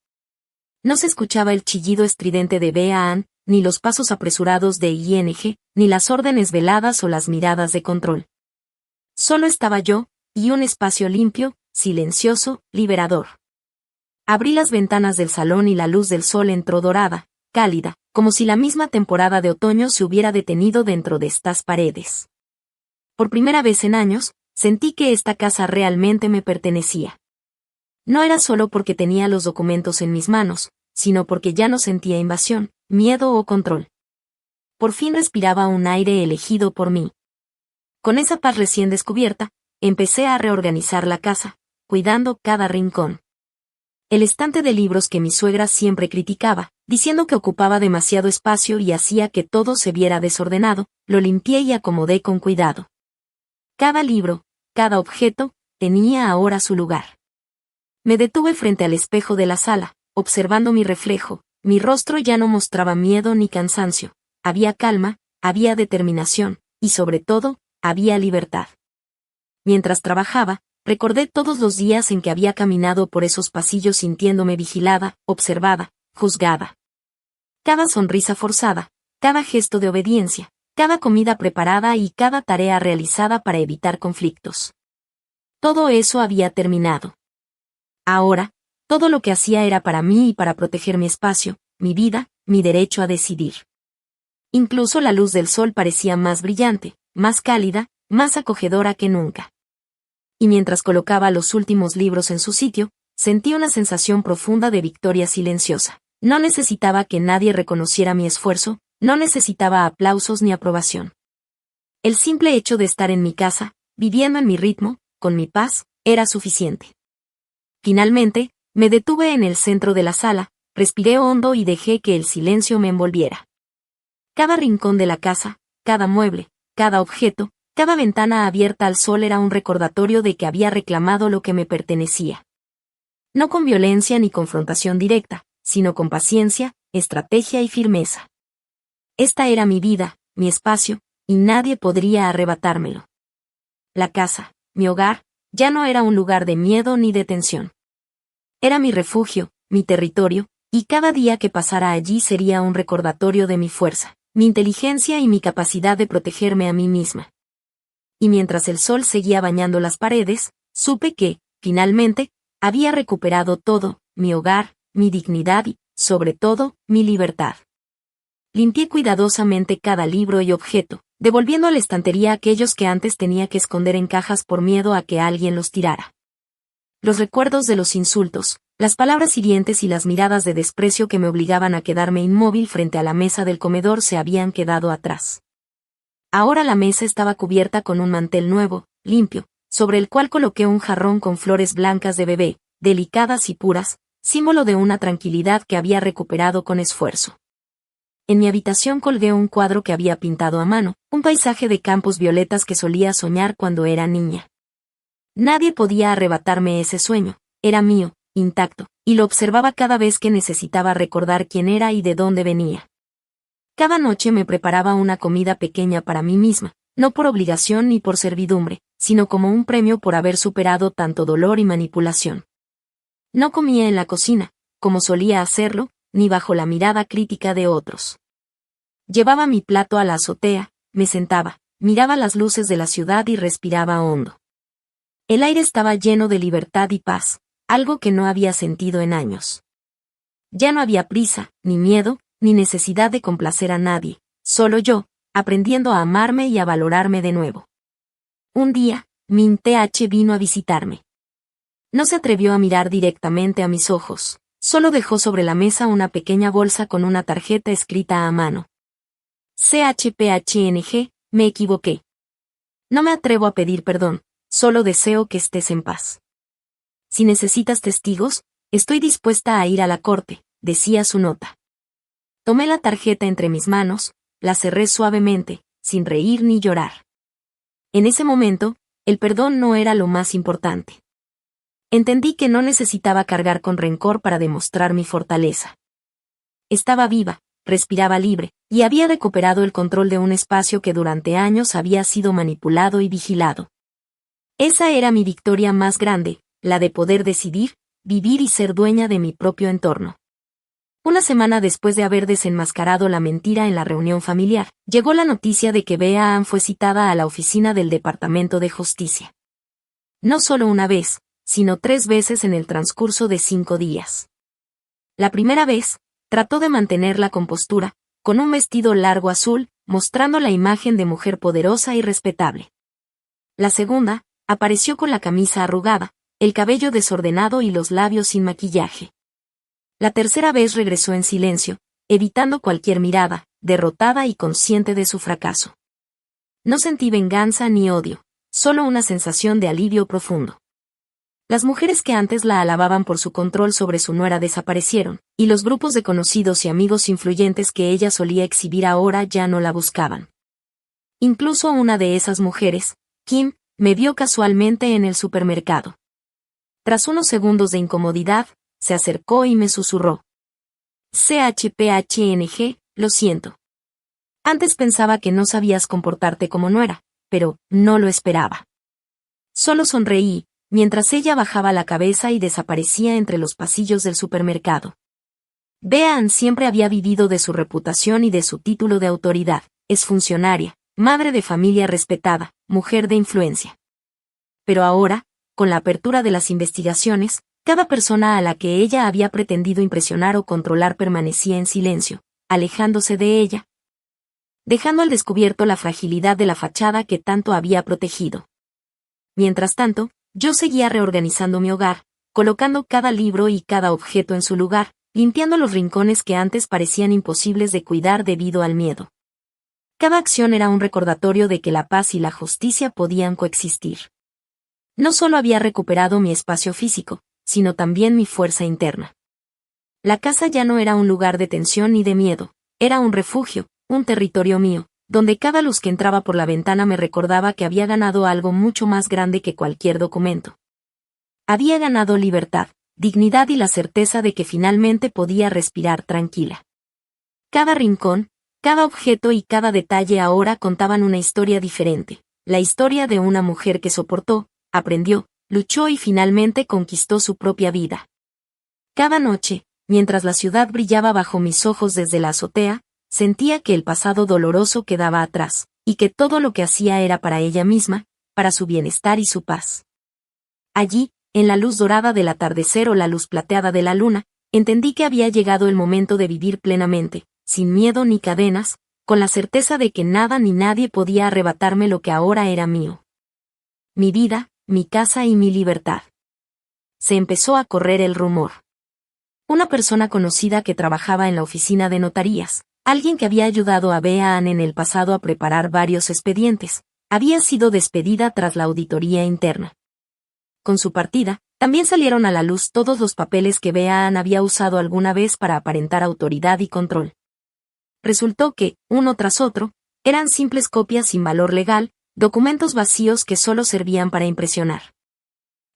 No se escuchaba el chillido estridente de Bea Ann, ni los pasos apresurados de ING, ni las órdenes veladas o las miradas de control. Solo estaba yo, y un espacio limpio, silencioso, liberador. Abrí las ventanas del salón y la luz del sol entró dorada, cálida, como si la misma temporada de otoño se hubiera detenido dentro de estas paredes. Por primera vez en años, sentí que esta casa realmente me pertenecía. No era solo porque tenía los documentos en mis manos, sino porque ya no sentía invasión, miedo o control. Por fin respiraba un aire elegido por mí. Con esa paz recién descubierta, empecé a reorganizar la casa, cuidando cada rincón. El estante de libros que mi suegra siempre criticaba, diciendo que ocupaba demasiado espacio y hacía que todo se viera desordenado, lo limpié y acomodé con cuidado. Cada libro, cada objeto, tenía ahora su lugar. Me detuve frente al espejo de la sala, observando mi reflejo. Mi rostro ya no mostraba miedo ni cansancio. Había calma, había determinación, y sobre todo, había libertad. Mientras trabajaba, recordé todos los días en que había caminado por esos pasillos sintiéndome vigilada, observada, juzgada. Cada sonrisa forzada, cada gesto de obediencia, cada comida preparada y cada tarea realizada para evitar conflictos. Todo eso había terminado. Ahora, todo lo que hacía era para mí y para proteger mi espacio, mi vida, mi derecho a decidir. Incluso la luz del sol parecía más brillante, más cálida, más acogedora que nunca. Y mientras colocaba los últimos libros en su sitio, sentí una sensación profunda de victoria silenciosa. No necesitaba que nadie reconociera mi esfuerzo, no necesitaba aplausos ni aprobación. El simple hecho de estar en mi casa, viviendo en mi ritmo, con mi paz, era suficiente. Finalmente, me detuve en el centro de la sala, respiré hondo y dejé que el silencio me envolviera. Cada rincón de la casa, cada mueble, cada objeto, cada ventana abierta al sol era un recordatorio de que había reclamado lo que me pertenecía. No con violencia ni confrontación directa, sino con paciencia, estrategia y firmeza. Esta era mi vida, mi espacio, y nadie podría arrebatármelo. La casa, mi hogar, ya no era un lugar de miedo ni de tensión. Era mi refugio, mi territorio, y cada día que pasara allí sería un recordatorio de mi fuerza, mi inteligencia y mi capacidad de protegerme a mí misma. Y mientras el sol seguía bañando las paredes, supe que, finalmente, había recuperado todo, mi hogar, mi dignidad y, sobre todo, mi libertad. Limpié cuidadosamente cada libro y objeto, devolviendo a la estantería aquellos que antes tenía que esconder en cajas por miedo a que alguien los tirara. Los recuerdos de los insultos, las palabras hirientes y las miradas de desprecio que me obligaban a quedarme inmóvil frente a la mesa del comedor se habían quedado atrás. Ahora la mesa estaba cubierta con un mantel nuevo, limpio, sobre el cual coloqué un jarrón con flores blancas de bebé, delicadas y puras, símbolo de una tranquilidad que había recuperado con esfuerzo. En mi habitación colgué un cuadro que había pintado a mano, un paisaje de campos violetas que solía soñar cuando era niña. Nadie podía arrebatarme ese sueño, era mío, intacto, y lo observaba cada vez que necesitaba recordar quién era y de dónde venía. Cada noche me preparaba una comida pequeña para mí misma, no por obligación ni por servidumbre, sino como un premio por haber superado tanto dolor y manipulación. No comía en la cocina, como solía hacerlo, ni bajo la mirada crítica de otros. Llevaba mi plato a la azotea, me sentaba, miraba las luces de la ciudad y respiraba hondo. El aire estaba lleno de libertad y paz, algo que no había sentido en años. Ya no había prisa, ni miedo, ni necesidad de complacer a nadie, solo yo, aprendiendo a amarme y a valorarme de nuevo. Un día, Min Th vino a visitarme. No se atrevió a mirar directamente a mis ojos, solo dejó sobre la mesa una pequeña bolsa con una tarjeta escrita a mano. CHPHNG, me equivoqué. No me atrevo a pedir perdón, solo deseo que estés en paz. Si necesitas testigos, estoy dispuesta a ir a la corte, decía su nota. Tomé la tarjeta entre mis manos, la cerré suavemente, sin reír ni llorar. En ese momento, el perdón no era lo más importante. Entendí que no necesitaba cargar con rencor para demostrar mi fortaleza. Estaba viva, respiraba libre, y había recuperado el control de un espacio que durante años había sido manipulado y vigilado. Esa era mi victoria más grande, la de poder decidir, vivir y ser dueña de mi propio entorno. Una semana después de haber desenmascarado la mentira en la reunión familiar, llegó la noticia de que Bea fue citada a la oficina del Departamento de Justicia. No solo una vez, sino 3 veces en el transcurso de 5 días. La primera vez, trató de mantener la compostura, con un vestido largo azul, mostrando la imagen de mujer poderosa y respetable. La segunda, apareció con la camisa arrugada, el cabello desordenado y los labios sin maquillaje. La tercera vez regresó en silencio, evitando cualquier mirada, derrotada y consciente de su fracaso. No sentí venganza ni odio, solo una sensación de alivio profundo. Las mujeres que antes la alababan por su control sobre su nuera desaparecieron, y los grupos de conocidos y amigos influyentes que ella solía exhibir ahora ya no la buscaban. Incluso una de esas mujeres, Kim, me vio casualmente en el supermercado. Tras unos segundos de incomodidad, se acercó y me susurró. CHPHNG, lo siento. Antes pensaba que no sabías comportarte como nuera, pero no lo esperaba. Solo sonreí, mientras ella bajaba la cabeza y desaparecía entre los pasillos del supermercado. Bea siempre había vivido de su reputación y de su título de autoridad, es funcionaria, madre de familia respetada, mujer de influencia. Pero ahora, con la apertura de las investigaciones, cada persona a la que ella había pretendido impresionar o controlar permanecía en silencio, alejándose de ella, dejando al descubierto la fragilidad de la fachada que tanto había protegido. Mientras tanto, yo seguía reorganizando mi hogar, colocando cada libro y cada objeto en su lugar, limpiando los rincones que antes parecían imposibles de cuidar debido al miedo. Cada acción era un recordatorio de que la paz y la justicia podían coexistir. No solo había recuperado mi espacio físico, sino también mi fuerza interna. La casa ya no era un lugar de tensión ni de miedo, era un refugio, un territorio mío, donde cada luz que entraba por la ventana me recordaba que había ganado algo mucho más grande que cualquier documento. Había ganado libertad, dignidad y la certeza de que finalmente podía respirar tranquila. Cada rincón, cada objeto y cada detalle ahora contaban una historia diferente, la historia de una mujer que soportó, aprendió, luchó y finalmente conquistó su propia vida. Cada noche, mientras la ciudad brillaba bajo mis ojos desde la azotea, sentía que el pasado doloroso quedaba atrás, y que todo lo que hacía era para ella misma, para su bienestar y su paz. Allí, en la luz dorada del atardecer o la luz plateada de la luna, entendí que había llegado el momento de vivir plenamente, sin miedo ni cadenas, con la certeza de que nada ni nadie podía arrebatarme lo que ahora era mío. Mi vida, mi casa y mi libertad. Se empezó a correr el rumor. Una persona conocida que trabajaba en la oficina de notarías, alguien que había ayudado a Bea en el pasado a preparar varios expedientes, había sido despedida tras la auditoría interna. Con su partida, también salieron a la luz todos los papeles que Bea había usado alguna vez para aparentar autoridad y control. Resultó que, uno tras otro, eran simples copias sin valor legal, documentos vacíos que solo servían para impresionar.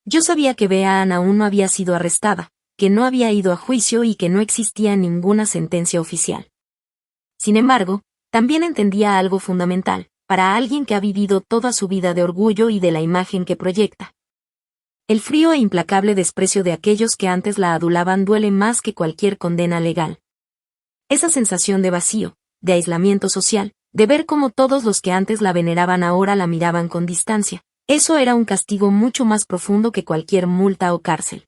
Yo sabía que Bea aún no había sido arrestada, que no había ido a juicio y que no existía ninguna sentencia oficial. Sin embargo, también entendía algo fundamental. para alguien que ha vivido toda su vida de orgullo y de la imagen que proyecta. El frío e implacable desprecio de aquellos que antes la adulaban duele más que cualquier condena legal. Esa sensación de vacío, de aislamiento social, de ver cómo todos los que antes la veneraban ahora la miraban con distancia, eso era un castigo mucho más profundo que cualquier multa o cárcel.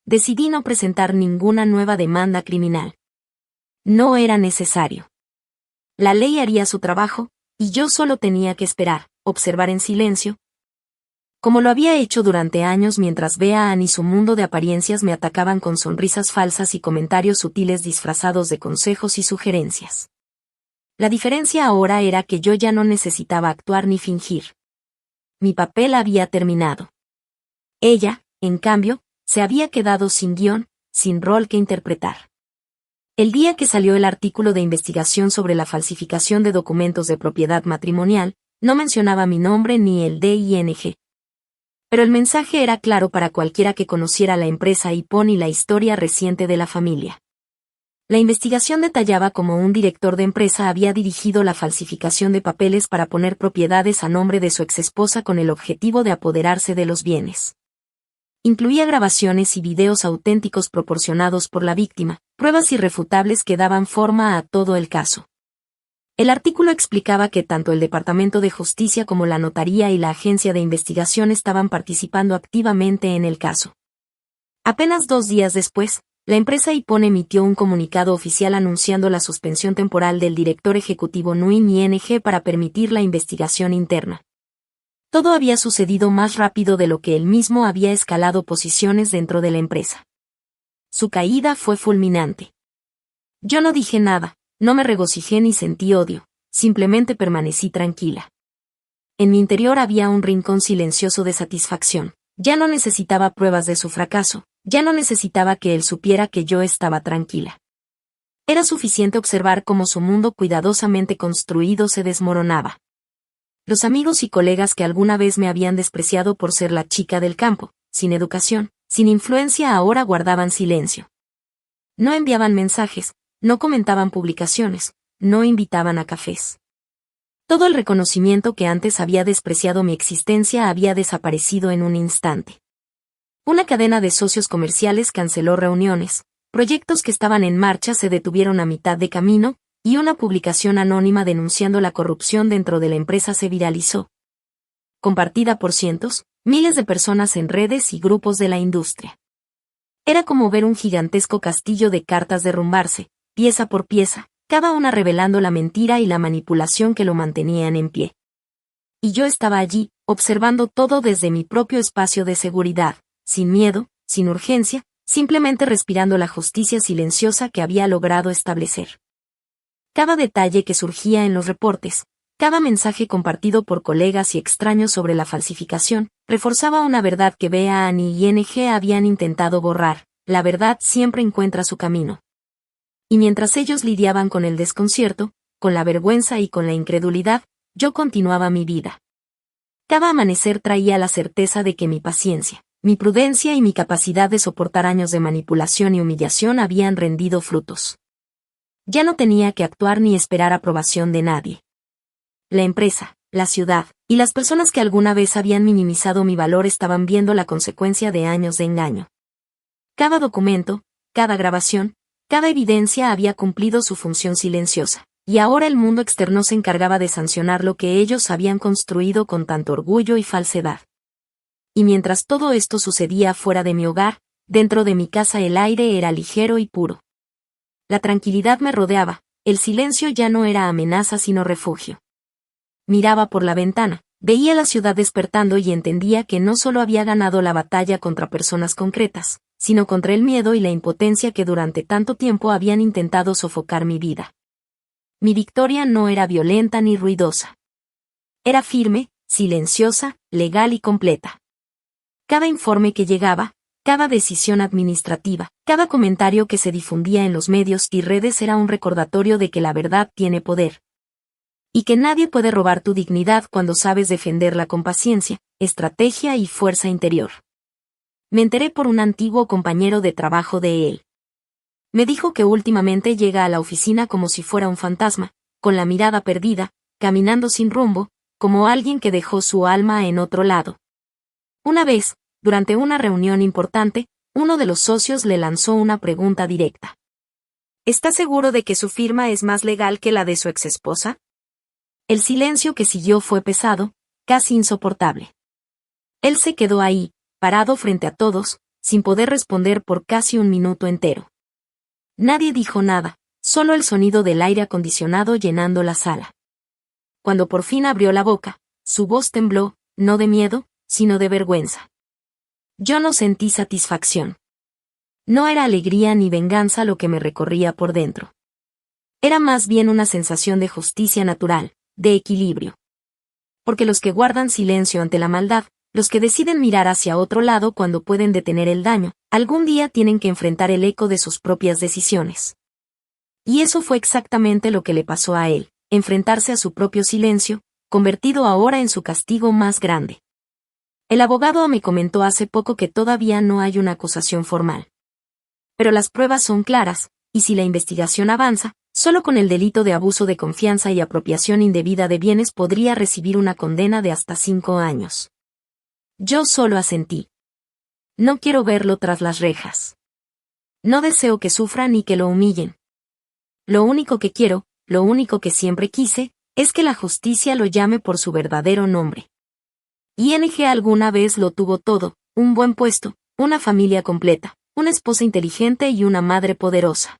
Decidí no presentar ninguna nueva demanda criminal. No era necesario. La ley haría su trabajo, y yo solo tenía que esperar, observar en silencio, como lo había hecho durante años mientras Bean y su mundo de apariencias me atacaban con sonrisas falsas y comentarios sutiles disfrazados de consejos y sugerencias. La diferencia ahora era que yo ya no necesitaba actuar ni fingir. Mi papel había terminado. Ella, en cambio, se había quedado sin guión, sin rol que interpretar. El día que salió el artículo de investigación sobre la falsificación de documentos de propiedad matrimonial, no mencionaba mi nombre ni el de ING. Pero el mensaje era claro para cualquiera que conociera la empresa Ipon y la historia reciente de la familia. La investigación detallaba cómo un director de empresa había dirigido la falsificación de papeles para poner propiedades a nombre de su exesposa con el objetivo de apoderarse de los bienes. Incluía grabaciones y videos auténticos proporcionados por la víctima, pruebas irrefutables que daban forma a todo el caso. El artículo explicaba que tanto el Departamento de Justicia como la Notaría y la Agencia de Investigación estaban participando activamente en el caso. Apenas 2 días después, la empresa Ipon emitió un comunicado oficial anunciando la suspensión temporal del director ejecutivo Nguyen ING para permitir la investigación interna. Todo había sucedido más rápido de lo que él mismo había escalado posiciones dentro de la empresa. Su caída fue fulminante. Yo no dije nada. No me regocijé ni sentí odio, simplemente permanecí tranquila. En mi interior había un rincón silencioso de satisfacción. Ya no necesitaba pruebas de su fracaso, ya no necesitaba que él supiera que yo estaba tranquila. Era suficiente observar cómo su mundo cuidadosamente construido se desmoronaba. Los amigos y colegas que alguna vez me habían despreciado por ser la chica del campo, sin educación, sin influencia, ahora guardaban silencio. No enviaban mensajes, no comentaban publicaciones, no invitaban a cafés. Todo el reconocimiento que antes había despreciado mi existencia había desaparecido en un instante. Una cadena de socios comerciales canceló reuniones, proyectos que estaban en marcha se detuvieron a mitad de camino, y una publicación anónima denunciando la corrupción dentro de la empresa se viralizó. Compartida por cientos, miles de personas en redes y grupos de la industria. Era como ver un gigantesco castillo de cartas derrumbarse, pieza por pieza, cada una revelando la mentira y la manipulación que lo mantenían en pie. Y yo estaba allí, observando todo desde mi propio espacio de seguridad, sin miedo, sin urgencia, simplemente respirando la justicia silenciosa que había logrado establecer. Cada detalle que surgía en los reportes, cada mensaje compartido por colegas y extraños sobre la falsificación, reforzaba una verdad que Bean y ING habían intentado borrar: la verdad siempre encuentra su camino. Y mientras ellos lidiaban con el desconcierto, con la vergüenza y con la incredulidad, yo continuaba mi vida. Cada amanecer traía la certeza de que mi paciencia, mi prudencia y mi capacidad de soportar años de manipulación y humillación habían rendido frutos. Ya no tenía que actuar ni esperar aprobación de nadie. La empresa, la ciudad, y las personas que alguna vez habían minimizado mi valor estaban viendo la consecuencia de años de engaño. Cada documento, cada grabación, cada evidencia había cumplido su función silenciosa, y ahora el mundo externo se encargaba de sancionar lo que ellos habían construido con tanto orgullo y falsedad. Y mientras todo esto sucedía fuera de mi hogar, dentro de mi casa el aire era ligero y puro. La tranquilidad me rodeaba, el silencio ya no era amenaza sino refugio. Miraba por la ventana, veía la ciudad despertando y entendía que no solo había ganado la batalla contra personas concretas, sino contra el miedo y la impotencia que durante tanto tiempo habían intentado sofocar mi vida. Mi victoria no era violenta ni ruidosa. Era firme, silenciosa, legal y completa. Cada informe que llegaba, cada decisión administrativa, cada comentario que se difundía en los medios y redes era un recordatorio de que la verdad tiene poder. Y que nadie puede robar tu dignidad cuando sabes defenderla con paciencia, estrategia y fuerza interior. Me enteré por un antiguo compañero de trabajo de él. Me dijo que últimamente llega a la oficina como si fuera un fantasma, con la mirada perdida, caminando sin rumbo, como alguien que dejó su alma en otro lado. Una vez, durante una reunión importante, uno de los socios le lanzó una pregunta directa. ¿Está seguro de que su firma es más legal que la de su exesposa? El silencio que siguió fue pesado, casi insoportable. Él se quedó ahí, parado frente a todos, sin poder responder por casi un minuto entero. Nadie dijo nada, solo el sonido del aire acondicionado llenando la sala. Cuando por fin abrió la boca, su voz tembló, no de miedo, sino de vergüenza. Yo no sentí satisfacción. No era alegría ni venganza lo que me recorría por dentro. Era más bien una sensación de justicia natural, de equilibrio. Porque los que guardan silencio ante la maldad, los que deciden mirar hacia otro lado cuando pueden detener el daño, algún día tienen que enfrentar el eco de sus propias decisiones. Y eso fue exactamente lo que le pasó a él, enfrentarse a su propio silencio, convertido ahora en su castigo más grande. El abogado me comentó hace poco que todavía no hay una acusación formal. Pero las pruebas son claras, y si la investigación avanza, solo con el delito de abuso de confianza y apropiación indebida de bienes podría recibir una condena de hasta 5 años. Yo solo asentí. No quiero verlo tras las rejas. No deseo que sufra ni que lo humillen. Lo único que quiero, lo único que siempre quise, es que la justicia lo llame por su verdadero nombre. ING alguna vez lo tuvo todo, un buen puesto, una familia completa, una esposa inteligente y una madre poderosa.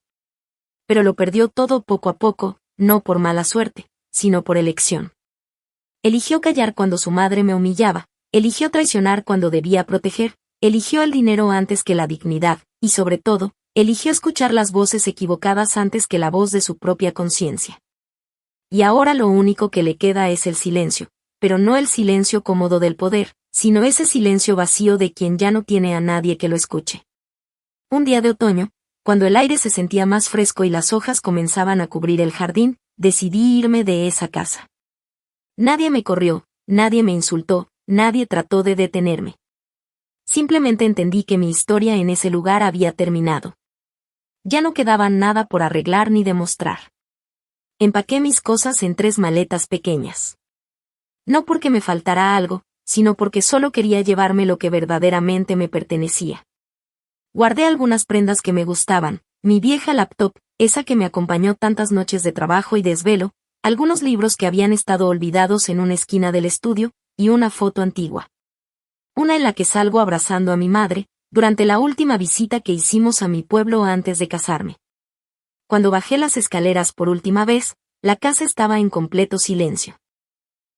Pero lo perdió todo poco a poco, no por mala suerte, sino por elección. Eligió callar cuando su madre me humillaba, eligió traicionar cuando debía proteger, eligió el dinero antes que la dignidad, y sobre todo, eligió escuchar las voces equivocadas antes que la voz de su propia conciencia. Y ahora lo único que le queda es el silencio, pero no el silencio cómodo del poder, sino ese silencio vacío de quien ya no tiene a nadie que lo escuche. Un día de otoño, cuando el aire se sentía más fresco y las hojas comenzaban a cubrir el jardín, decidí irme de esa casa. Nadie me corrió, nadie me insultó, nadie trató de detenerme. Simplemente entendí que mi historia en ese lugar había terminado. Ya no quedaba nada por arreglar ni demostrar. Empaqué mis cosas en 3 maletas pequeñas. No porque me faltara algo, sino porque solo quería llevarme lo que verdaderamente me pertenecía. Guardé algunas prendas que me gustaban, mi vieja laptop, esa que me acompañó tantas noches de trabajo y desvelo, algunos libros que habían estado olvidados en una esquina del estudio, y una foto antigua. Una en la que salgo abrazando a mi madre, durante la última visita que hicimos a mi pueblo antes de casarme. Cuando bajé las escaleras por última vez, la casa estaba en completo silencio.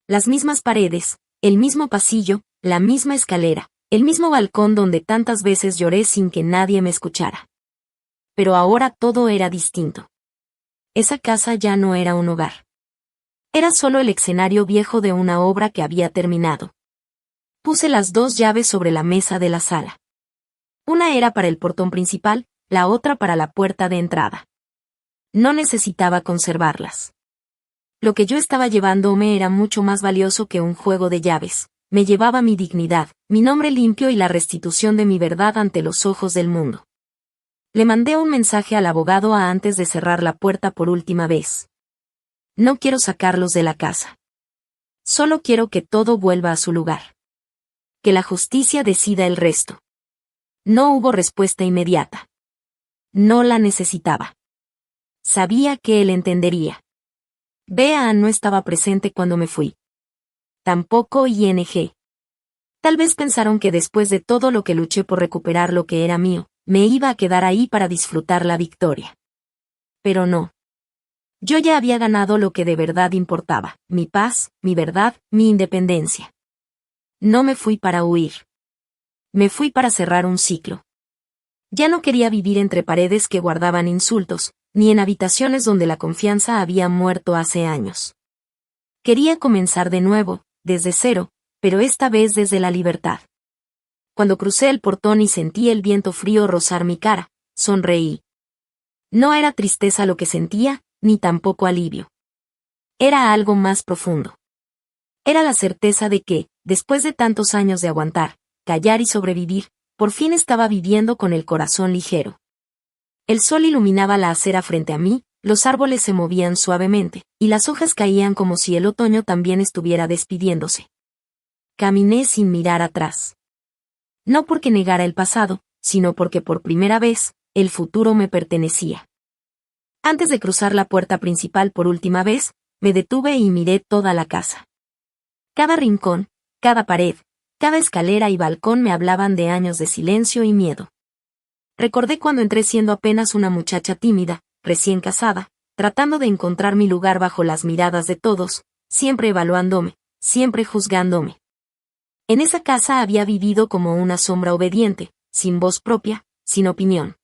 Las mismas paredes, el mismo pasillo, la misma escalera, el mismo balcón donde tantas veces lloré sin que nadie me escuchara. Pero ahora todo era distinto. Esa casa ya no era un hogar. Era solo el escenario viejo de una obra que había terminado. Puse las 2 llaves sobre la mesa de la sala. Una era para el portón principal, la otra para la puerta de entrada. No necesitaba conservarlas. Lo que yo estaba llevándome era mucho más valioso que un juego de llaves. Me llevaba mi dignidad, mi nombre limpio y la restitución de mi verdad ante los ojos del mundo. Le mandé un mensaje al abogado antes de cerrar la puerta por última vez. No quiero sacarlos de la casa. Solo quiero que todo vuelva a su lugar. Que la justicia decida el resto. No hubo respuesta inmediata. No la necesitaba. Sabía que él entendería. Bea no estaba presente cuando me fui. Tampoco ING. Tal vez pensaron que después de todo lo que luché por recuperar lo que era mío, me iba a quedar ahí para disfrutar la victoria. Pero no. Yo ya había ganado lo que de verdad importaba, mi paz, mi verdad, mi independencia. No me fui para huir. Me fui para cerrar un ciclo. Ya no quería vivir entre paredes que guardaban insultos, ni en habitaciones donde la confianza había muerto hace años. Quería comenzar de nuevo, desde cero, pero esta vez desde la libertad. Cuando crucé el portón y sentí el viento frío rozar mi cara, sonreí. No era tristeza lo que sentía, ni tampoco alivio. Era algo más profundo. Era la certeza de que, después de tantos años de aguantar, callar y sobrevivir, por fin estaba viviendo con el corazón ligero. El sol iluminaba la acera frente a mí, los árboles se movían suavemente, y las hojas caían como si el otoño también estuviera despidiéndose. Caminé sin mirar atrás. No porque negara el pasado, sino porque por primera vez, el futuro me pertenecía. Antes de cruzar la puerta principal por última vez, me detuve y miré toda la casa. Cada rincón, cada pared, cada escalera y balcón me hablaban de años de silencio y miedo. Recordé cuando entré siendo apenas una muchacha tímida, recién casada, tratando de encontrar mi lugar bajo las miradas de todos, siempre evaluándome, siempre juzgándome. En esa casa había vivido como una sombra obediente, sin voz propia, sin opinión.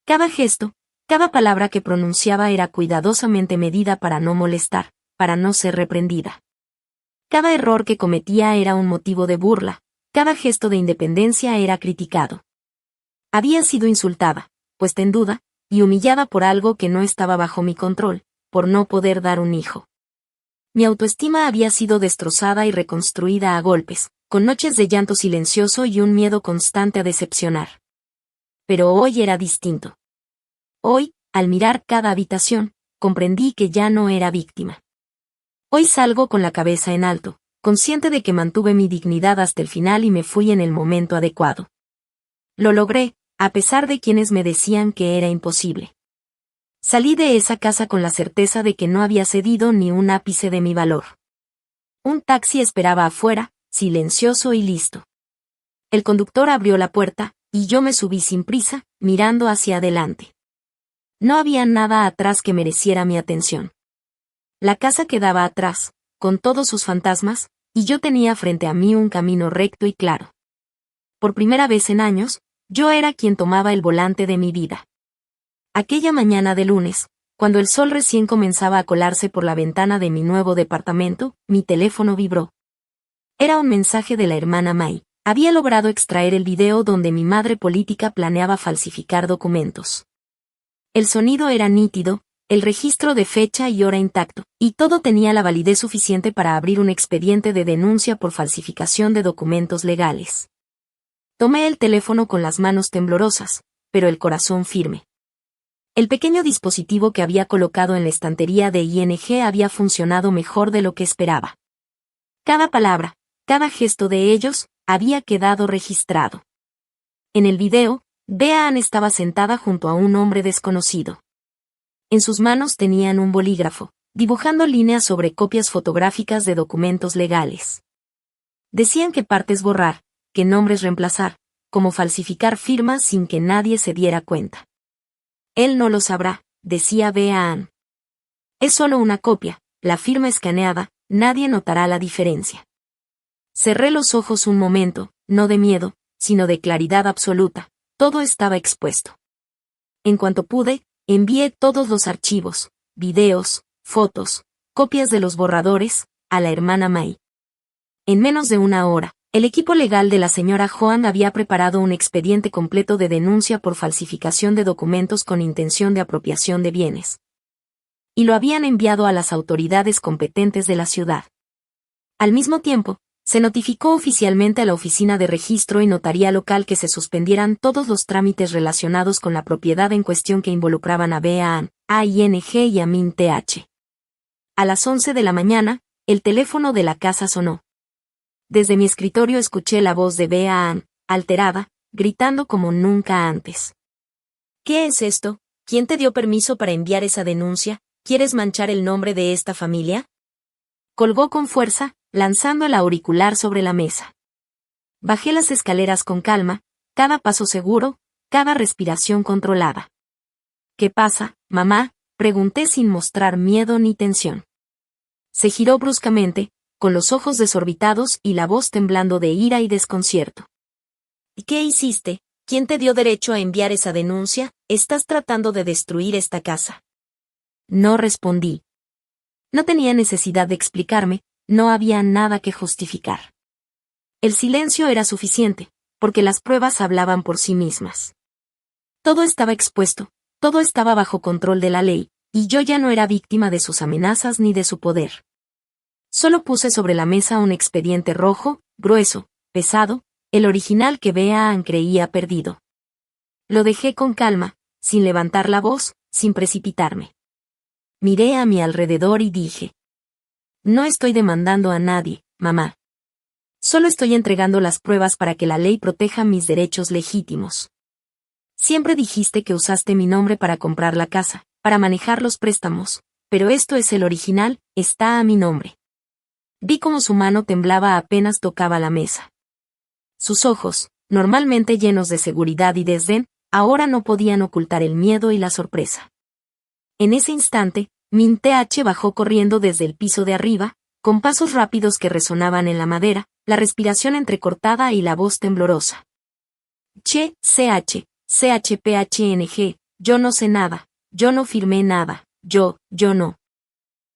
Cada gesto, cada palabra que pronunciaba era cuidadosamente medida para no molestar, para no ser reprendida. Cada error que cometía era un motivo de burla, cada gesto de independencia era criticado. Había sido insultada, puesta en duda, y humillada por algo que no estaba bajo mi control, por no poder dar un hijo. Mi autoestima había sido destrozada y reconstruida a golpes, con noches de llanto silencioso y un miedo constante a decepcionar. Pero hoy era distinto. Hoy, al mirar cada habitación, comprendí que ya no era víctima. Hoy salgo con la cabeza en alto, consciente de que mantuve mi dignidad hasta el final y me fui en el momento adecuado. Lo logré, a pesar de quienes me decían que era imposible. Salí de esa casa con la certeza de que no había cedido ni un ápice de mi valor. Un taxi esperaba afuera, silencioso y listo. El conductor abrió la puerta, y yo me subí sin prisa, mirando hacia adelante. No había nada atrás que mereciera mi atención. La casa quedaba atrás, con todos sus fantasmas, y yo tenía frente a mí un camino recto y claro. Por primera vez en años, yo era quien tomaba el volante de mi vida. Aquella mañana de lunes, cuando el sol recién comenzaba a colarse por la ventana de mi nuevo departamento, mi teléfono vibró. Era un mensaje de la hermana May. Había logrado extraer el video donde mi madre política planeaba falsificar documentos. El sonido era nítido, el registro de fecha y hora intacto, y todo tenía la validez suficiente para abrir un expediente de denuncia por falsificación de documentos legales. Tomé el teléfono con las manos temblorosas, pero el corazón firme. El pequeño dispositivo que había colocado en la estantería de ING había funcionado mejor de lo que esperaba. Cada palabra, cada gesto de ellos, había quedado registrado. En el video, Bea estaba sentada junto a un hombre desconocido. En sus manos tenían un bolígrafo, dibujando líneas sobre copias fotográficas de documentos legales. Decían qué partes borrar, qué nombres reemplazar, cómo falsificar firmas sin que nadie se diera cuenta. Él no lo sabrá, decía Bea. Es solo una copia, la firma escaneada, nadie notará la diferencia. Cerré los ojos un momento, no de miedo, sino de claridad absoluta, todo estaba expuesto. En cuanto pude, envié todos los archivos, videos, fotos, copias de los borradores, a la hermana May. En menos de una hora, el equipo legal de la señora Joan había preparado un expediente completo de denuncia por falsificación de documentos con intención de apropiación de bienes. Y lo habían enviado a las autoridades competentes de la ciudad. Al mismo tiempo, se notificó oficialmente a la oficina de registro y notaría local que se suspendieran todos los trámites relacionados con la propiedad en cuestión que involucraban a Bea, a ING y a MinTH. A las 11 de la mañana, el teléfono de la casa sonó. Desde mi escritorio escuché la voz de Bea, alterada, gritando como nunca antes. ¿Qué es esto? ¿Quién te dio permiso para enviar esa denuncia? ¿Quieres manchar el nombre de esta familia? Colgó con fuerza, lanzando el auricular sobre la mesa. Bajé las escaleras con calma, cada paso seguro, cada respiración controlada. ¿Qué pasa, mamá?, pregunté sin mostrar miedo ni tensión. Se giró bruscamente, con los ojos desorbitados y la voz temblando de ira y desconcierto. ¿Y qué hiciste? ¿Quién te dio derecho a enviar esa denuncia? ¿Estás tratando de destruir esta casa? No respondí. No tenía necesidad de explicarme, no había nada que justificar. El silencio era suficiente, porque las pruebas hablaban por sí mismas. Todo estaba expuesto, todo estaba bajo control de la ley, y yo ya no era víctima de sus amenazas ni de su poder. Solo puse sobre la mesa un expediente rojo, grueso, pesado, el original que Bea creía perdido. Lo dejé con calma, sin levantar la voz, sin precipitarme. miré a mi alrededor y dije: no estoy demandando a nadie, mamá. Solo estoy entregando las pruebas para que la ley proteja mis derechos legítimos. Siempre dijiste que usaste mi nombre para comprar la casa, para manejar los préstamos, pero esto es el original, está a mi nombre. Vi cómo su mano temblaba apenas tocaba la mesa. Sus ojos, normalmente llenos de seguridad y desdén, ahora no podían ocultar el miedo y la sorpresa. En ese instante, Min TH bajó corriendo desde el piso de arriba, con pasos rápidos que resonaban en la madera, la respiración entrecortada y la voz temblorosa. CHPHNG, yo no sé nada, yo no firmé nada, yo no.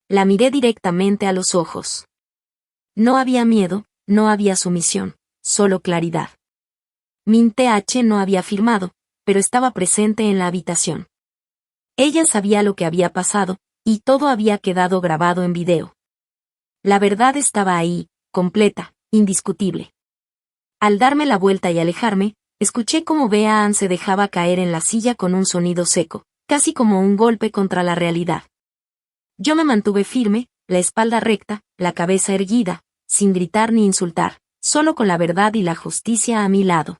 La miré directamente a los ojos. No había miedo, no había sumisión, solo claridad. Min TH no había firmado, pero estaba presente en la habitación. Ella sabía lo que había pasado, y todo había quedado grabado en video. La verdad estaba ahí, completa, indiscutible. Al darme la vuelta y alejarme, escuché cómo Bea Ann se dejaba caer en la silla con un sonido seco, casi como un golpe contra la realidad. Yo me mantuve firme, la espalda recta, la cabeza erguida, sin gritar ni insultar, solo con la verdad y la justicia a mi lado.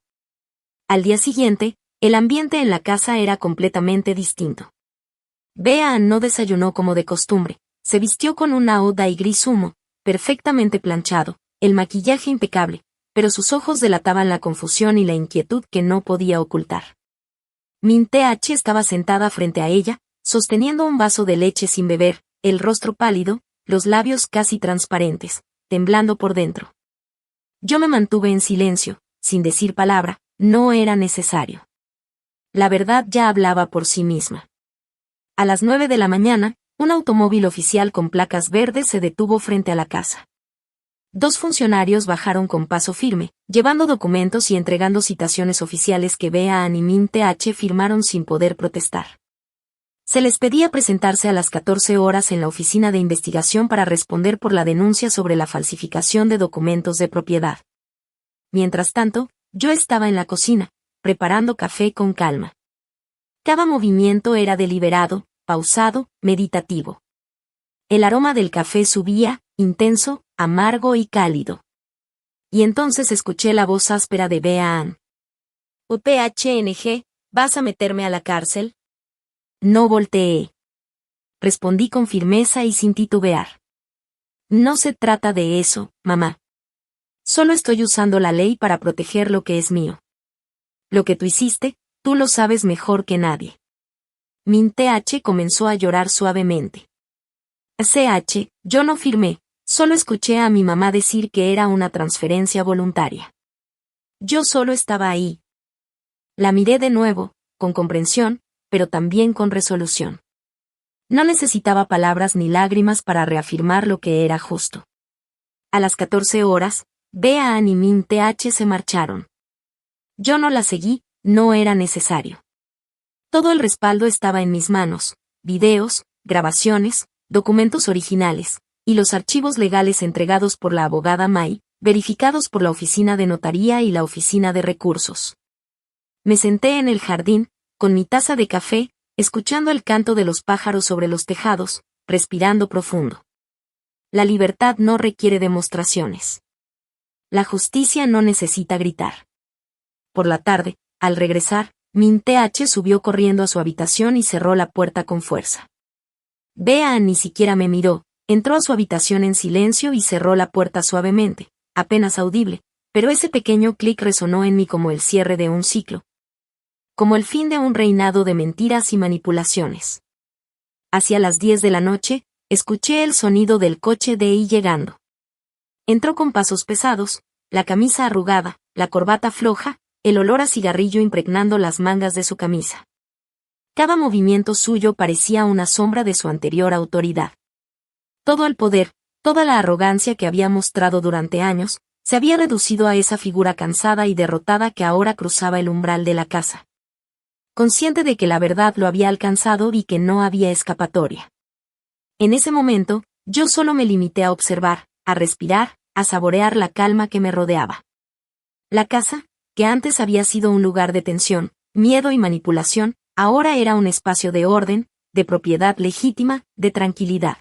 Al día siguiente, el ambiente en la casa era completamente distinto. Bea Ann no desayunó como de costumbre, se vistió con una oda y gris humo, perfectamente planchado, el maquillaje impecable, pero sus ojos delataban la confusión y la inquietud que no podía ocultar. Min TH estaba sentada frente a ella, sosteniendo un vaso de leche sin beber, el rostro pálido, los labios casi transparentes, temblando por dentro. Yo me mantuve en silencio, sin decir palabra, no era necesario. La verdad ya hablaba por sí misma. A las 9 de la mañana, un automóvil oficial con placas verdes se detuvo frente a la casa. 2 funcionarios bajaron con paso firme, llevando documentos y entregando citaciones oficiales que Bea Ann y Min TH firmaron sin poder protestar. Se les pedía presentarse a las 14 horas en la oficina de investigación para responder por la denuncia sobre la falsificación de documentos de propiedad. Mientras tanto, yo estaba en la cocina, preparando café con calma. Cada movimiento era deliberado, pausado, meditativo. El aroma del café subía, intenso, amargo y cálido. Y entonces escuché la voz áspera de Bea Ann. «PHNG, ¿vas a meterme a la cárcel?» No volteé. Respondí con firmeza y sin titubear. No se trata de eso, mamá. Solo estoy usando la ley para proteger lo que es mío. Lo que tú hiciste, tú lo sabes mejor que nadie. Min TH comenzó a llorar suavemente. Yo no firmé, solo escuché a mi mamá decir que era una transferencia voluntaria. Yo solo estaba ahí. La miré de nuevo, con comprensión, pero también con resolución. No necesitaba palabras ni lágrimas para reafirmar lo que era justo. A las 14 horas, Bea Ann y Min TH se marcharon. Yo no la seguí, no era necesario. Todo el respaldo estaba en mis manos, videos, grabaciones, documentos originales, y los archivos legales entregados por la abogada Mai, verificados por la oficina de notaría y la oficina de recursos. Me senté en el jardín, con mi taza de café, escuchando el canto de los pájaros sobre los tejados, respirando profundo. La libertad no requiere demostraciones. La justicia no necesita gritar. Por la tarde, al regresar, Min TH subió corriendo a su habitación y cerró la puerta con fuerza. Bea Ann ni siquiera me miró, entró a su habitación en silencio y cerró la puerta suavemente, apenas audible, pero ese pequeño clic resonó en mí como el cierre de un ciclo. Como el fin de un reinado de mentiras y manipulaciones. Hacia las 10 de la noche, escuché el sonido del coche de I llegando. Entró con pasos pesados, la camisa arrugada, la corbata floja, el olor a cigarrillo impregnando las mangas de su camisa. Cada movimiento suyo parecía una sombra de su anterior autoridad. Todo el poder, toda la arrogancia que había mostrado durante años, se había reducido a esa figura cansada y derrotada que ahora cruzaba el umbral de la casa. Consciente de que la verdad lo había alcanzado y que no había escapatoria. En ese momento, yo solo me limité a observar, a respirar, a saborear la calma que me rodeaba. La casa, que antes había sido un lugar de tensión, miedo y manipulación, ahora era un espacio de orden, de propiedad legítima, de tranquilidad.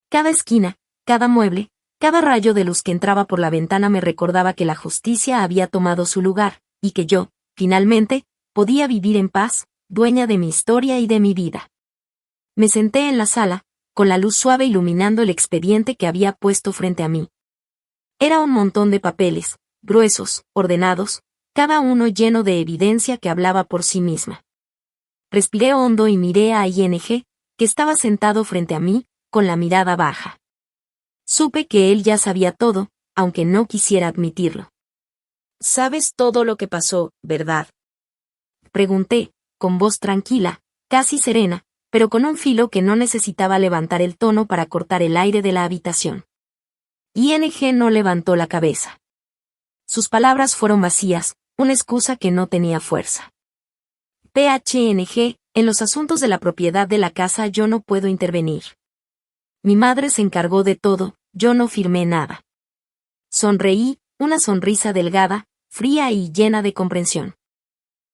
Cada esquina, cada mueble, cada rayo de luz que entraba por la ventana me recordaba que la justicia había tomado su lugar, y que yo, finalmente, podía vivir en paz, dueña de mi historia y de mi vida. Me senté en la sala, con la luz suave iluminando el expediente que había puesto frente a mí. Era un montón de papeles, gruesos, ordenados, cada uno lleno de evidencia que hablaba por sí misma. Respiré hondo y miré a ING, que estaba sentado frente a mí, con la mirada baja. Supe que él ya sabía todo, aunque no quisiera admitirlo. «Sabes todo lo que pasó, ¿verdad?», pregunté, con voz tranquila, casi serena, pero con un filo que no necesitaba levantar el tono para cortar el aire de la habitación. ING no levantó la cabeza. Sus palabras fueron vacías, una excusa que no tenía fuerza. PHNG, en los asuntos de la propiedad de la casa yo no puedo intervenir. Mi madre se encargó de todo, yo no firmé nada. Sonreí, una sonrisa delgada, fría y llena de comprensión.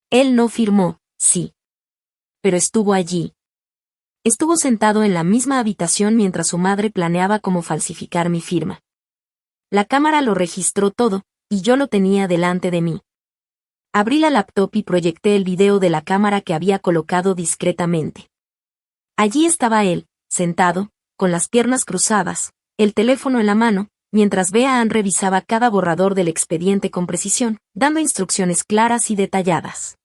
Él no firmó, sí. Pero estuvo allí. Estuvo sentado en la misma habitación mientras su madre planeaba cómo falsificar mi firma. La cámara lo registró todo, y yo lo tenía delante de mí. Abrí la laptop y proyecté el video de la cámara que había colocado discretamente. Allí estaba él, sentado, con las piernas cruzadas, el teléfono en la mano, mientras Beaan revisaba cada borrador del expediente con precisión, dando instrucciones claras y detalladas.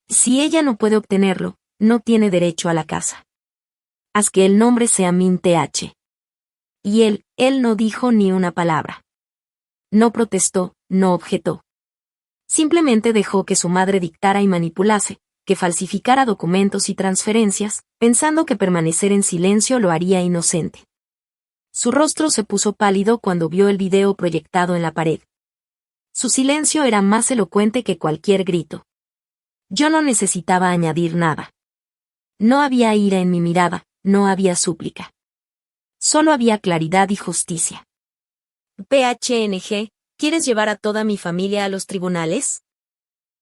Si ella no puede obtenerlo, no tiene derecho a la casa. Haz que el nombre sea Min TH. Y él no dijo ni una palabra. No protestó, no objetó. Simplemente dejó que su madre dictara y manipulase, que falsificara documentos y transferencias, pensando que permanecer en silencio lo haría inocente. Su rostro se puso pálido cuando vio el video proyectado en la pared. Su silencio era más elocuente que cualquier grito. Yo no necesitaba añadir nada. No había ira en mi mirada, no había súplica. Solo había claridad y justicia. PHNG, ¿quieres llevar a toda mi familia a los tribunales?,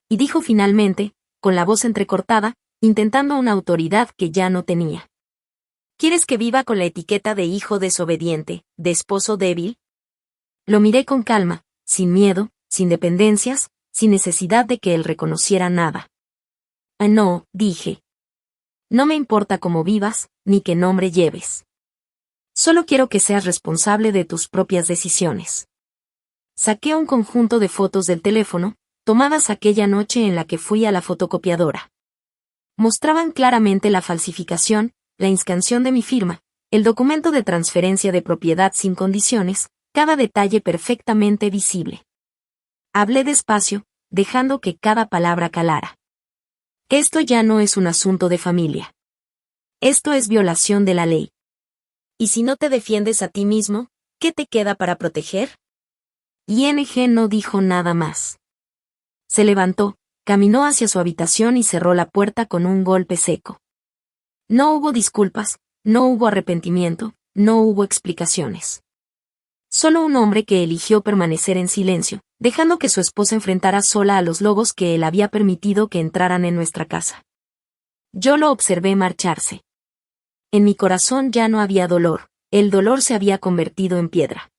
y dijo finalmente, con la voz entrecortada, intentando una autoridad que ya no tenía. ¿Quieres que viva con la etiqueta de hijo desobediente, de esposo débil? Lo miré con calma, sin miedo, sin dependencias, sin necesidad de que él reconociera nada. No, dije. No me importa cómo vivas, ni qué nombre lleves. Solo quiero que seas responsable de tus propias decisiones. Saqué un conjunto de fotos del teléfono, tomadas aquella noche en la que fui a la fotocopiadora. Mostraban claramente la falsificación, la inscripción de mi firma, el documento de transferencia de propiedad sin condiciones, cada detalle perfectamente visible. Hablé despacio, dejando que cada palabra calara. Esto ya no es un asunto de familia. Esto es violación de la ley. ¿Y si no te defiendes a ti mismo, qué te queda para proteger? ING no dijo nada más. Se levantó, caminó hacia su habitación y cerró la puerta con un golpe seco. No hubo disculpas, no hubo arrepentimiento, no hubo explicaciones. Solo un hombre que eligió permanecer en silencio, dejando que su esposa enfrentara sola a los lobos que él había permitido que entraran en nuestra casa. Yo lo observé marcharse. En mi corazón ya no había dolor, el dolor se había convertido en piedra.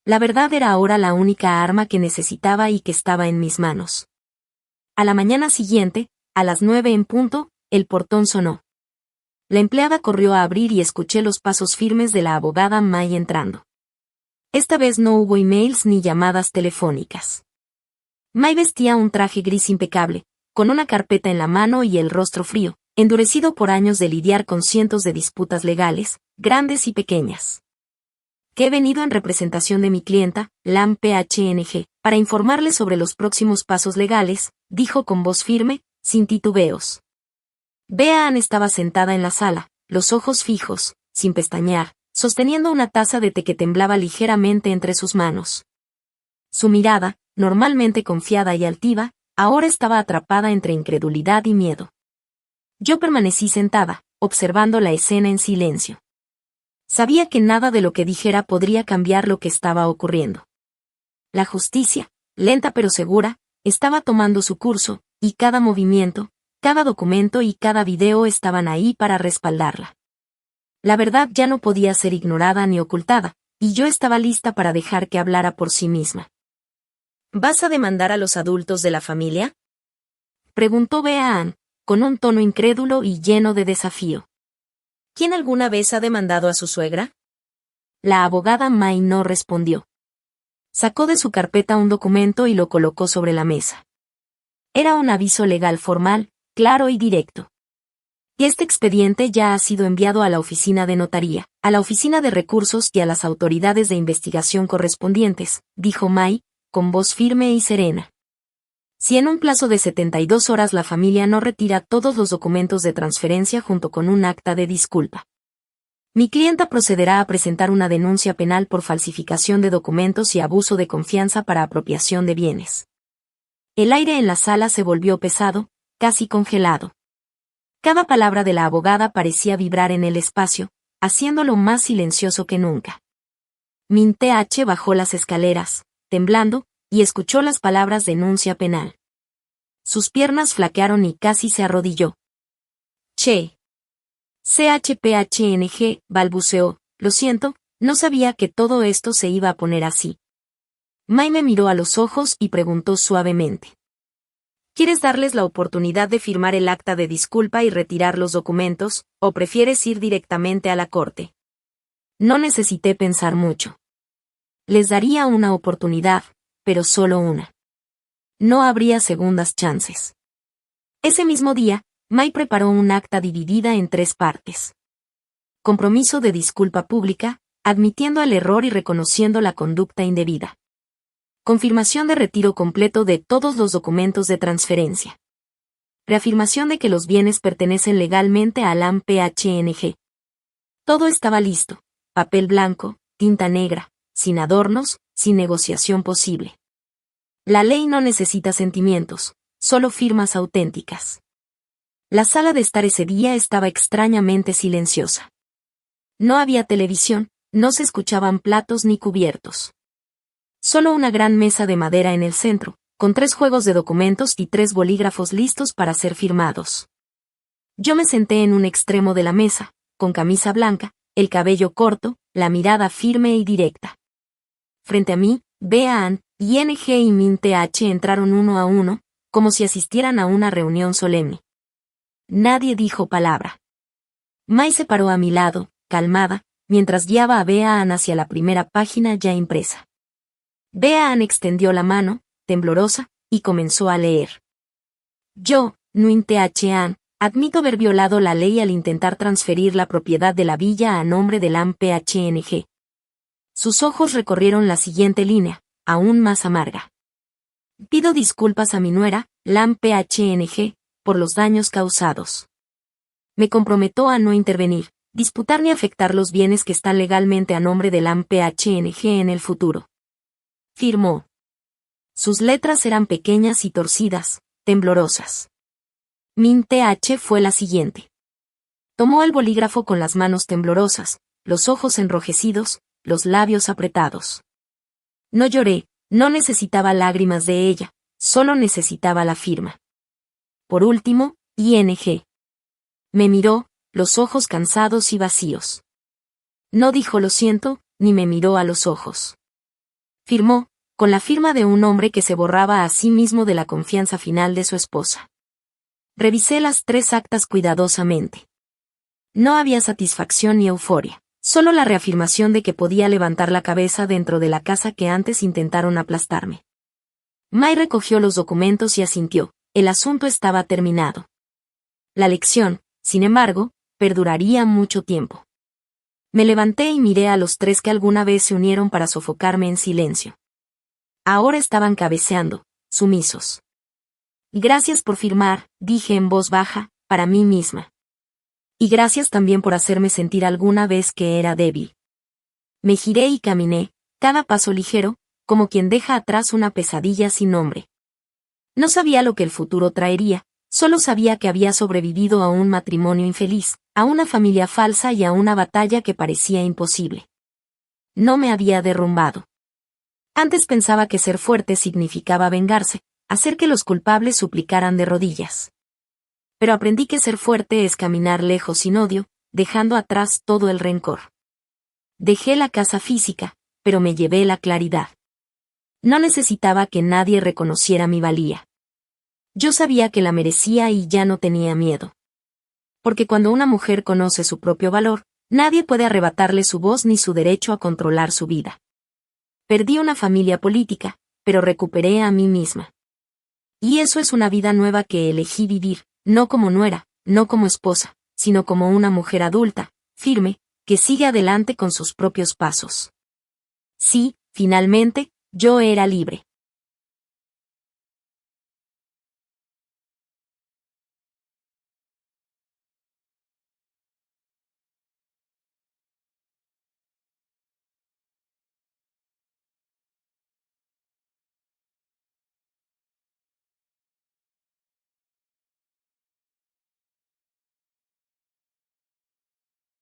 La verdad era ahora la única arma que necesitaba y que estaba en mis manos. A la mañana siguiente, a las 9 en punto, el portón sonó. La empleada corrió a abrir y escuché los pasos firmes de la abogada May entrando. Esta vez no hubo emails ni llamadas telefónicas. May vestía un traje gris impecable, con una carpeta en la mano y el rostro frío, endurecido por años de lidiar con cientos de disputas legales, grandes y pequeñas. Que he venido en representación de mi clienta, Lam PHNG, para informarle sobre los próximos pasos legales, dijo con voz firme, sin titubeos. Beaan estaba sentada en la sala, los ojos fijos, sin pestañear, sosteniendo una taza de té que temblaba ligeramente entre sus manos. Su mirada, normalmente confiada y altiva, ahora estaba atrapada entre incredulidad y miedo. Yo permanecí sentada, observando la escena en silencio. Sabía que nada de lo que dijera podría cambiar lo que estaba ocurriendo. La justicia, lenta pero segura, estaba tomando su curso, y cada movimiento, Cada documento y cada video estaban ahí para respaldarla. La verdad ya no podía ser ignorada ni ocultada, y yo estaba lista para dejar que hablara por sí misma. ¿Vas a demandar a los adultos de la familia?, preguntó Bea Ann, con un tono incrédulo y lleno de desafío. ¿Quién alguna vez ha demandado a su suegra? La abogada May no respondió. Sacó de su carpeta un documento y lo colocó sobre la mesa. Era un aviso legal formal, claro y directo. Y este expediente ya ha sido enviado a la oficina de notaría, a la oficina de recursos y a las autoridades de investigación correspondientes, dijo May, con voz firme y serena. Si en un plazo de 72 horas la familia no retira todos los documentos de transferencia junto con un acta de disculpa, mi clienta procederá a presentar una denuncia penal por falsificación de documentos y abuso de confianza para apropiación de bienes. El aire en la sala se volvió pesado, casi congelado. Cada palabra de la abogada parecía vibrar en el espacio, haciéndolo más silencioso que nunca. Min Th bajó las escaleras, temblando, y escuchó las palabras denuncia penal. Sus piernas flaquearon y casi se arrodilló. Che. CHPHNG, balbuceó, lo siento, no sabía que todo esto se iba a poner así. May me miró a los ojos y preguntó suavemente. ¿Quieres darles la oportunidad de firmar el acta de disculpa y retirar los documentos, o prefieres ir directamente a la corte? No necesité pensar mucho. Les daría una oportunidad, pero solo una. No habría segundas chances. Ese mismo día, May preparó un acta dividida en 3 partes. Compromiso de disculpa pública, admitiendo el error y reconociendo la conducta indebida. Confirmación de retiro completo de todos los documentos de transferencia. Reafirmación de que los bienes pertenecen legalmente a LAM PHNG. Todo estaba listo, papel blanco, tinta negra, sin adornos, sin negociación posible. La ley no necesita sentimientos, solo firmas auténticas. La sala de estar ese día estaba extrañamente silenciosa. No había televisión, no se escuchaban platos ni cubiertos. Solo una gran mesa de madera en el centro, con 3 juegos de documentos y 3 bolígrafos listos para ser firmados. Yo me senté en un extremo de la mesa, con camisa blanca, el cabello corto, la mirada firme y directa. Frente a mí, Bea Ann, ING y Min Th entraron uno a uno, como si asistieran a una reunión solemne. Nadie dijo palabra. May se paró a mi lado, calmada, mientras guiaba a Bea Ann hacia la primera página ya impresa. Bea Ann extendió la mano, temblorosa, y comenzó a leer. Yo, Nguyen Th Anh, admito haber violado la ley al intentar transferir la propiedad de la villa a nombre de LAM PHNG. Sus ojos recorrieron la siguiente línea, aún más amarga. Pido disculpas a mi nuera, LAM PHNG, por los daños causados. Me comprometo a no intervenir, disputar ni afectar los bienes que están legalmente a nombre de LAM PHNG en el futuro. Firmó. Sus letras eran pequeñas y torcidas, temblorosas. Min Th fue la siguiente. Tomó el bolígrafo con las manos temblorosas, los ojos enrojecidos, los labios apretados. No lloré, no necesitaba lágrimas de ella, solo necesitaba la firma. Por último, ING. Me miró, los ojos cansados y vacíos. No dijo lo siento, ni me miró a los ojos. Firmó, con la firma de un hombre que se borraba a sí mismo de la confianza final de su esposa. Revisé las 3 actas cuidadosamente. No había satisfacción ni euforia, solo la reafirmación de que podía levantar la cabeza dentro de la casa que antes intentaron aplastarme. May recogió los documentos y asintió, el asunto estaba terminado. La lección, sin embargo, perduraría mucho tiempo. Me levanté y miré a los 3 que alguna vez se unieron para sofocarme en silencio. Ahora estaban cabeceando, sumisos. Gracias por firmar, dije en voz baja, para mí misma. Y gracias también por hacerme sentir alguna vez que era débil. Me giré y caminé, cada paso ligero, como quien deja atrás una pesadilla sin nombre. No sabía lo que el futuro traería, solo sabía que había sobrevivido a un matrimonio infeliz, a una familia falsa y a una batalla que parecía imposible. No me había derrumbado. Antes pensaba que ser fuerte significaba vengarse, hacer que los culpables suplicaran de rodillas. Pero aprendí que ser fuerte es caminar lejos sin odio, dejando atrás todo el rencor. Dejé la casa física, pero me llevé la claridad. No necesitaba que nadie reconociera mi valía. Yo sabía que la merecía y ya no tenía miedo. Porque cuando una mujer conoce su propio valor, nadie puede arrebatarle su voz ni su derecho a controlar su vida. Perdí una familia política, pero recuperé a mí misma. Y eso es una vida nueva que elegí vivir, no como nuera, no como esposa, sino como una mujer adulta, firme, que sigue adelante con sus propios pasos. Sí, finalmente, yo era libre.